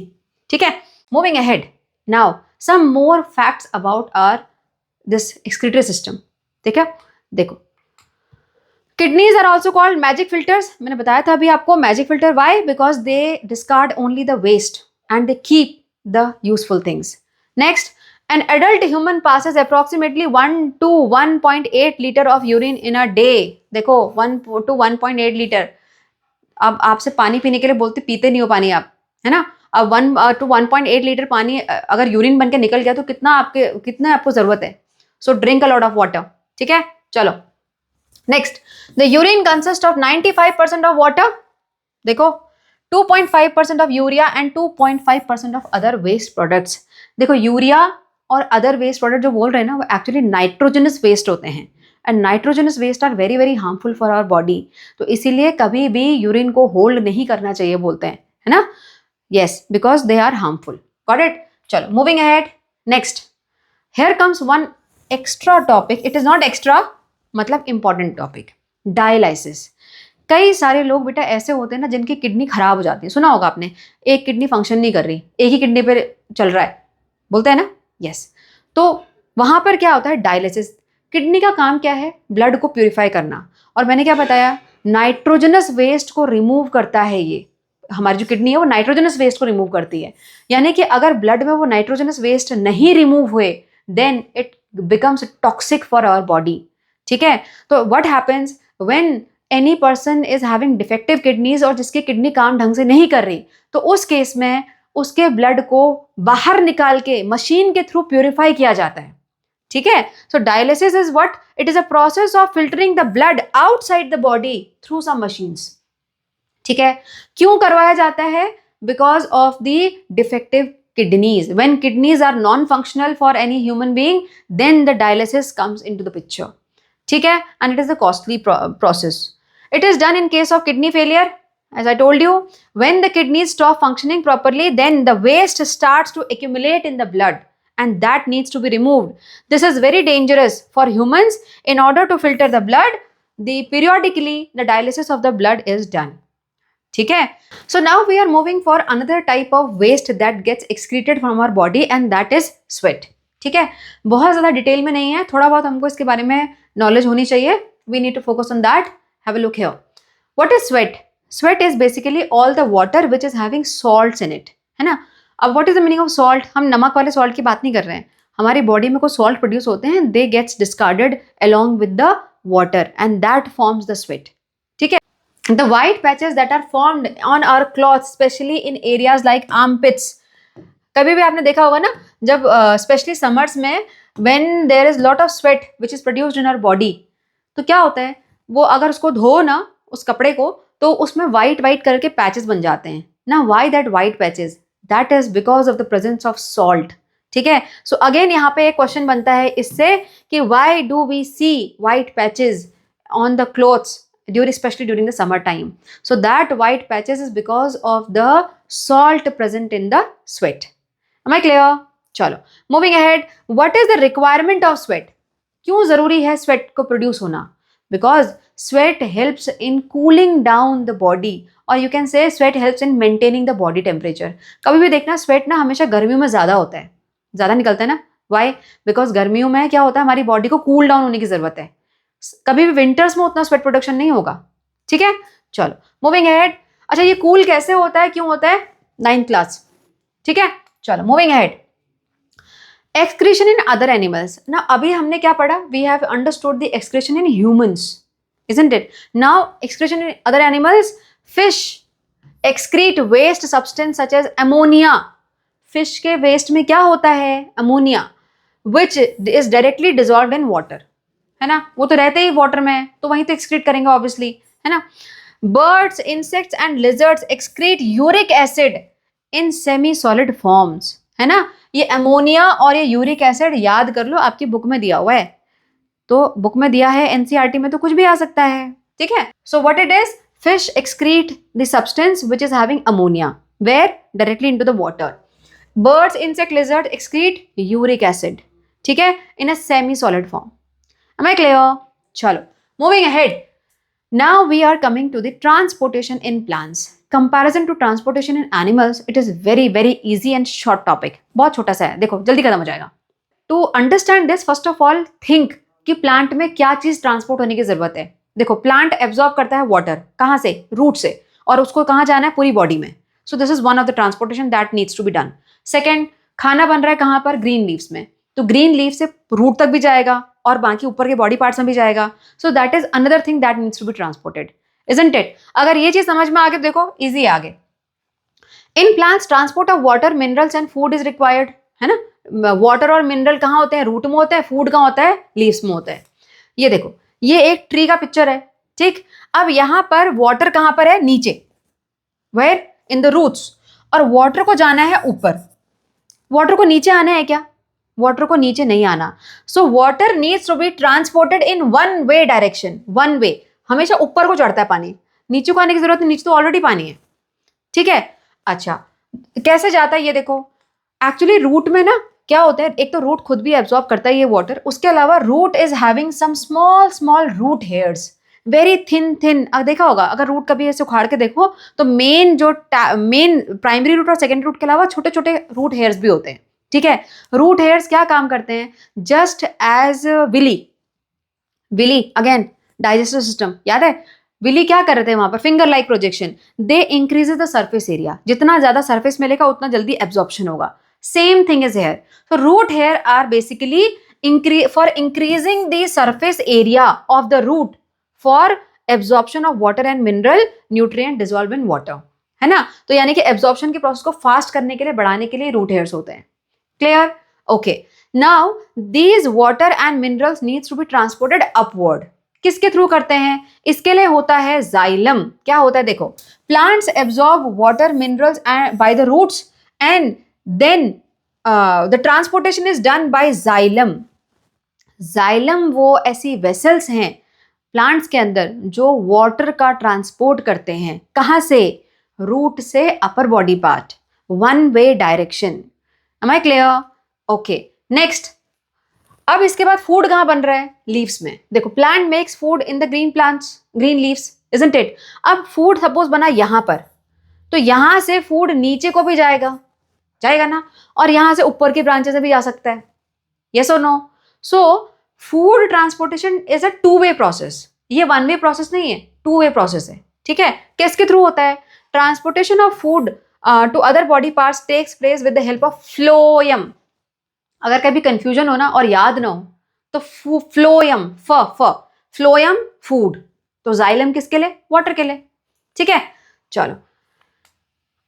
ठीक है, moving ahead. Now some more facts about our this excretory system. ठीक है, देखो kidneys are also called magic filters. मैंने बताया था अभी आपको magic filter. Why? Because they discard only the waste and they keep the useful things. Next, an adult human passes approximately 1 to 1.8 liter of urine in a day. देखो 1 to 1.8 लीटर. अब आपसे पानी पीने के लिए बोलते, पीते नहीं हो पानी आप, है ना. अब 1 to 1.8 लीटर पानी अगर यूरिन बन के निकल गया तो कितना आपको जरूरत है. So drink a lot of water. ठीक है, चलो next. The urine consist of 95% of water. देखो 2.5% of urea and 2.5% of other waste products. देखो यूरिया और अदर वेस्ट प्रोडक्ट जो बोल रहे हैं ना, वो एक्चुअली नाइट्रोजनस वेस्ट होते हैं. And nitrogenous waste are very very harmful for our body. तो इसीलिए कभी भी यूरिन को होल्ड नहीं करना चाहिए बोलते हैं, है ना. Yes, because they are harmful. Got it. चलो moving ahead. Next, here comes one extra topic. It is not extra, मतलब इंपॉर्टेंट टॉपिक. डायलिसिस. कई सारे लोग बेटा ऐसे होते हैं ना जिनकी किडनी खराब हो जाती है. सुना होगा आपने, एक किडनी फंक्शन नहीं कर रही, एक ही किडनी पे चल रहा है, बोलते हैं ना. यस, तो वहां पर क्या होता है, डायलिसिस. किडनी का काम क्या है, ब्लड को प्यूरिफाई करना. और मैंने क्या बताया, नाइट्रोजनस वेस्ट को रिमूव करता है. ये हमारी जो किडनी है वो नाइट्रोजनस वेस्ट को रिमूव करती है. यानी कि अगर ब्लड में वो नाइट्रोजनस वेस्ट नहीं रिमूव हुए, then it becomes toxic for our body. ठीक है, तो what happens when any person is having defective kidneys, और जिसकी किडनी काम ढंग से नहीं कर रही, तो उस केस में उसके ब्लड को बाहर निकाल के मशीन के थ्रू प्यूरिफाई किया जाता है. ठीक है, so dialysis is what, it is a process of filtering the blood outside the body through some machines. ठीक है, क्यों करवाया जाता है, because of the defective kidneys. When kidneys are non-functional for any human being, then the dialysis comes into the picture. ठीक है, and it is a costly process. It is done in case of kidney failure. As I told you, when the kidneys stop functioning properly, then the waste starts to accumulate in the blood, and that needs to be removed. This is very dangerous for humans. In order to filter the blood, periodically the dialysis of the blood is done. ठीक है, so now we are moving for another type of waste that gets excreted from our body, and that is sweat. ठीक है, बहुत ज़्यादा डिटेल में नहीं है, थोड़ा बहुत हमको इसके बारे में नॉलेज होनी चाहिए. We need to focus on that. Have a look here. What is sweat? Sweat is basically all the water which is having salts in it, है ना. अब what is the meaning of salt? हम नमक वाले salt की बात नहीं कर रहे हैं. हमारी बॉडी में कुछ salt प्रोड्यूस होते हैं, they gets discarded along with the water, and that forms the sweat. ठीक है, The white patches that are formed on our clothes, especially in areas like armpits. कभी भी आपने देखा होगा ना, जब स्पेशली समर्स में when there is lot of sweat which is produced in our body, तो क्या होता है, वो अगर उसको धो ना उस कपड़े को, तो उसमें वाइट वाइट करके पैचेस बन जाते हैं ना. Why that white patches? That is because of the presence of salt. ठीक है. सो अगेन यहाँ पे एक क्वेश्चन बनता है इससे कि why do we see white patches on the clothes especially during the summer time? So that white patches is because of the salt present in the sweat. Am I clear? चलो moving ahead. What is the requirement of sweat? क्यों जरूरी है sweat को produce होना? Because sweat helps in cooling down the body, or you can say sweat helps in maintaining the body temperature. कभी भी देखना sweat ना हमेशा गर्मियों में ज़्यादा होता है, ज़्यादा निकलता है ना. Why? Because गर्मियों में क्या होता है, हमारी बॉडी को कूल डाउन होने की ज़रूरत है. कभी भी विंटर्स में उतना स्वेट प्रोडक्शन नहीं होगा. ठीक है. चलो मूविंग अहेड. अच्छा ये कूल कैसे होता है, क्यों होता है? 9th class. ठीक है. चलो moving ahead. Excretion in other animals. ना अभी हमने क्या पढ़ा? We have understood the excretion in humans, isn't it? Now excretion in other animals. Fish excrete waste substance such as ammonia. Fish के वेस्ट में क्या होता है? Ammonia, which is directly dissolved in water. है ना, वो तो रहते ही वाटर में, तो वहीं तो एक्सक्रीट करेंगे ऑब्वियसली, है ना. Birds, insects and lizards excrete uric acid in semi solid forms. है ना. ये अमोनिया और ये यूरिक एसिड याद कर लो, आपकी बुक में दिया हुआ है. तो बुक में दिया है, एनसीईआरटी में तो कुछ भी आ सकता है. ठीक है. So what it is? Fish excrete the substance which is having ammonia, where? Directly into the water. Birds, insect, lizard excrete uric acid. ठीक है, in a semi solid form. Am I clear? चलो moving ahead. Now we are coming to the transportation in plants. Comparison to transportation in animals, it is very very easy and short topic. बहुत छोटा सा है, देखो जल्दी खत्म हो जाएगा. To understand this, first of all think कि प्लांट में क्या चीज ट्रांसपोर्ट होने की जरूरत है. देखो प्लांट एब्जॉर्ब करता है वाटर, कहाँ से? रूट से, और उसको कहाँ जाना है? पूरी बॉडी में. So this is one of the transportation that needs to be done. Second, खाना बन रहा है कहाँ पर? ग्रीन लीव्स में, तो ग्रीन लीव से रूट तक भी जाएगा और बाकी ऊपर के बॉडी पार्ट्स में भी जाएगा. So that is another thing that needs to be transported, isn't it? अगर ये चीज समझ में आ गई, देखो इजी है आगे. In plants transport of water, minerals and food is required. है ना, वाटर और मिनरल कहाँ होते हैं? रूट में होता है. फूड कहाँ होता है? लीव्स में होता है. ये देखो, ये एक ट्री का पिक्चर है. ठीक. अब यहां पर वाटर कहां पर है? नीचे, वेयर? In the roots. और वाटर को जाना है ऊपर. वाटर को नीचे आना है क्या? वाटर को नीचे नहीं आना. So water needs to be transported in one way direction. One way, हमेशा ऊपर को चढ़ता है पानी, नीचे को आने की जरूरत नहीं, नीचे तो ऑलरेडी पानी है. ठीक है. अच्छा कैसे जाता है ये देखो. एक्चुअली रूट में ना क्या होता है, एक तो रूट खुद भी एब्जॉर्ब करता है ये वाटर, उसके अलावा root is having some small small root hairs, very thin thin. देखा होगा अगर रूट कभी ऐसे उखाड़ के देखो तो मेन जो मेन प्राइमरी रूट और सेकेंडरी रूट के अलावा छोटे छोटे रूट हेयर्स भी होते हैं. ठीक है. रूट हेयर्स क्या काम करते हैं? Just as villi again digestive system, याद है? विली क्या कर रहे थे वहां पर? Finger like projection. They increases the surface area. जितना ज्यादा सरफेस मिलेगा उतना जल्दी एब्जॉर्प्शन होगा. Same thing is here. तो root hair are basically for increasing the surface area of the root for absorption of water and mineral nutrient dissolve in water. है ना. तो यानी कि एब्जॉर्प्शन के प्रोसेस को फास्ट करने के लिए, बढ़ाने के लिए रूट हेयर्स होते हैं. Clear? Okay. Now these water and minerals needs to be transported upward. किसके थ्रू करते हैं? इसके लिए होता है जाइलम. क्या होता है देखो, plants absorb water minerals by the roots and then the transportation is done by xylem. Xylem वो ऐसी वेसल्स हैं प्लांट्स के अंदर जो वाटर का ट्रांसपोर्ट करते हैं. कहाँ से? रूट से upper body part, one way direction. Am I clear? Okay. Next. अब इसके बाद फूड कहाँ बन रहा है? लीव्स में. देखो plant makes food in the green plants, green leaves, isn't it? अब फूड सपोज बना यहां पर, तो यहां से फूड नीचे को भी जाएगा, जाएगा ना, और यहां से ऊपर के ब्रांचेस से भी जा सकता है. yes or no? So food transportation is a two way process. ये वन वे प्रोसेस नहीं है, टू वे प्रोसेस है. ठीक है. किसके थ्रू होता है? Transportation of food to other body parts takes place with the help of phloem. अगर कभी कंफ्यूजन हो ना और याद ना हो तो फ्लोएम, फ्लोएम फूड, तो जाइलम किसके लिए? वाटर के लिए. ठीक है, चलो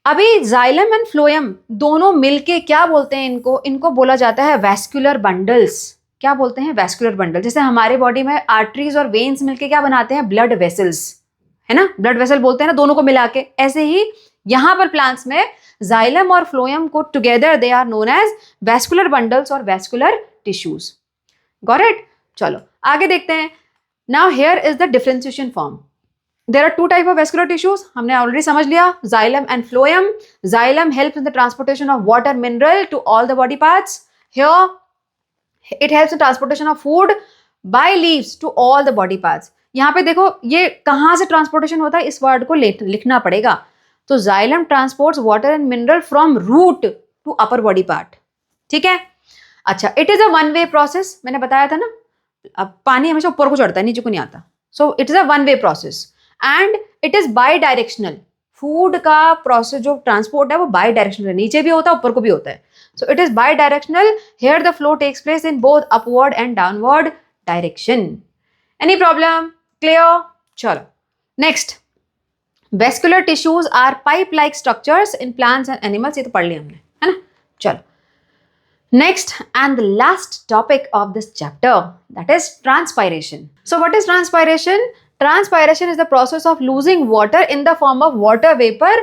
अभी जाइलम एंड फ्लोएम दोनों मिलके क्या बोलते हैं इनको, इनको बोला जाता है वैस्कुलर बंडल्स। क्या बोलते हैं, वैस्कुलर बंडल। जैसे हमारे बॉडी में आर्टरीज और वेन्स मिलके क्या बनाते हैं, ब्लड वेसल्स, है ना, ब्लड वेसल बोलते हैं ना दोनों को मिला के। ऐसे ही यहां पर प्लांट्स में जाइलम और फ्लोएम को together they are known as vascular bundles और वैस्कुलर टिश्यूज। Got it. चलो आगे देखते हैं। Now here is the differentiation form. There are two type of vascular tissues. हमने already समझ लिया, xylem and phloem. Xylem helps in the transportation of water mineral to all the body parts. Here it helps in transportation of food by leaves to all the body parts. यहाँ पे देखो ये कहाँ से ट्रांसपोर्टेशन होता है, इस वर्ड को लिखना पड़ेगा। तो xylem transports water and mineral from root to upper body part. ठीक है, अच्छा, it is a one way process. मैंने बताया था ना, अब पानी हमेशा ऊपर को चढ़ता है, नीचे को नहीं आता। So it is a one way process. And it is by directional. Food का प्रोसेस जो ट्रांसपोर्ट है वो बाई डायरेक्शनल है, नीचे भी होता है ऊपर को भी होता है। So it is bidirectional. Here the flow takes place in both upward and downward direction. Any problem, clear? चलो next, vascular tissues are pipe like structures in plants and animals. ये तो पढ़ लिया हमने, है ना। चलो next and the last topic of this chapter, that is transpiration. So what is transpiration? Transpiration is the process of losing water in the form of water vapor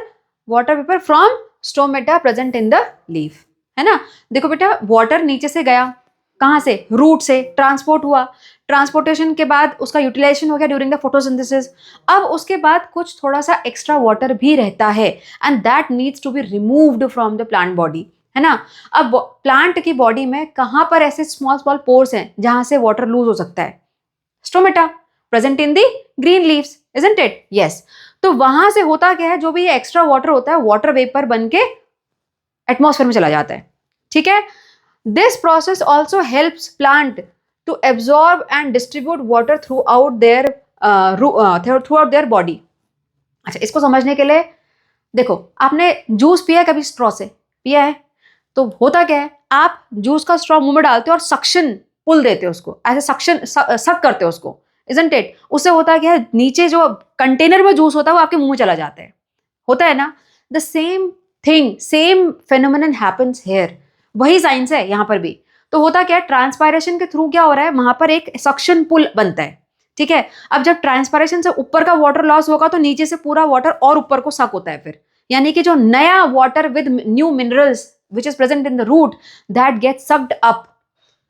from stomata present in the leaf, है ना। देखो बेटा, वाटर नीचे से गया, कहाँ से, रूट से ट्रांसपोर्ट हुआ, ट्रांसपोर्टेशन के बाद उसका यूटिलाइजेशन हो गया ड्यूरिंग द फोटोसिंथेसिस। अब उसके बाद कुछ थोड़ा सा एक्स्ट्रा वाटर भी रहता है and that needs to be removed from the plant body, है ना। अब प्लांट की बॉडी में कहाँ पर ऐसे स्मॉल स्मॉल पोर्स हैं जहां से वाटर लूज हो सकता है? Stomata present in the green leaves, isn't it? Yes. तो वहां से होता क्या है, जो भी एक्स्ट्रा वाटर होता है वाटर वेपर बन के एटमॉस्फेयर में चला जाता है, ठीक है। This process also helps plant to absorb and distribute water throughout their body. अच्छा, इसको समझने के लिए देखो, आपने जूस पिया है कभी, स्ट्रॉ से पिया है? तो होता क्या है, आप जूस का स्ट्रॉ मुंह में डालते हो और सक्शन पुल देते हो उसको, ऐसे सक्शन सक करते हो उसको, isn't it? उससे होता क्या है, नीचे जो कंटेनर में जूस होता है वो आपके मुंह में चला जाता है, होता है ना। The same thing, same phenomenon happens here. वही साइंस है यहाँ पर भी। तो होता क्या है, ट्रांसपायरेशन के थ्रू क्या हो रहा है, वहां पर एक सक्शन पुल बनता है, ठीक है। अब जब ट्रांसपायरेशन से ऊपर का वाटर लॉस होगा तो नीचे से पूरा वाटर और ऊपर को सक होता है फिर, यानी कि जो नया water with new minerals which is present in the root, that gets sucked up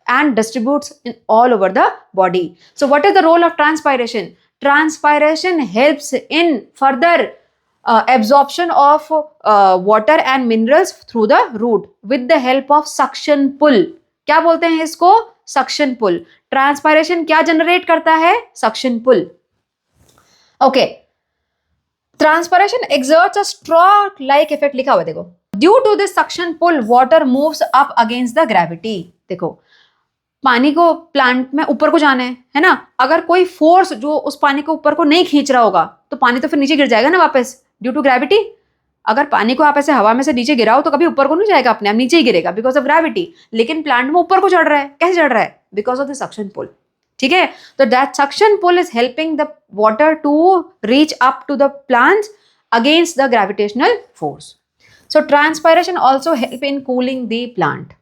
and distributes in all over the body. So what is the role of transpiration? Transpiration helps in further absorption of water and minerals through the root with the help of suction pull. क्या बोलते हैं इसको? Suction pull. Transpiration क्या generate करता है? Suction pull. Okay. Transpiration exerts a straw-like effect, लिखा हुआ है देखो। Due to this suction pull, water moves up against the gravity. देखो, पानी को प्लांट में ऊपर को जाना है ना। अगर कोई फोर्स जो उस पानी को ऊपर को नहीं खींच रहा होगा तो पानी तो फिर नीचे गिर जाएगा ना वापस, ड्यू टू ग्रेविटी। अगर पानी को आप ऐसे हवा में से नीचे गिराओ तो कभी ऊपर को नहीं जाएगा, अपने आप नीचे ही गिरेगा बिकॉज ऑफ ग्रेविटी। लेकिन प्लांट में ऊपर को चढ़ रहा है, कैसे चढ़ रहा है? Because of the suction pull, ठीक है। तो that suction pull is helping the water to reach up to the plants against the gravitational force. So transpiration also help in cooling the plant.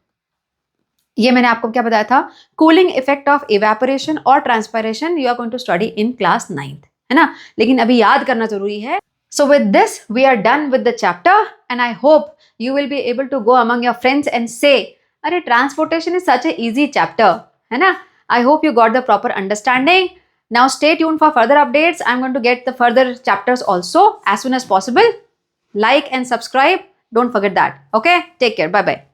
ये मैंने आपको क्या बताया था, कूलिंग इफेक्ट ऑफ इवेपोरेशन और transpiration you are going to study in class 9th, है ना। लेकिन अभी याद करना जरूरी है। So with this we are done with the chapter and I hope you will be able to go among your friends and say, अरे transportation is such a easy chapter, है ना। I hope you got the proper understanding. Now stay tuned for further updates. I am going to get the further chapters also as soon as possible. Like and subscribe. Don't forget that. Okay? Take care. Bye-bye.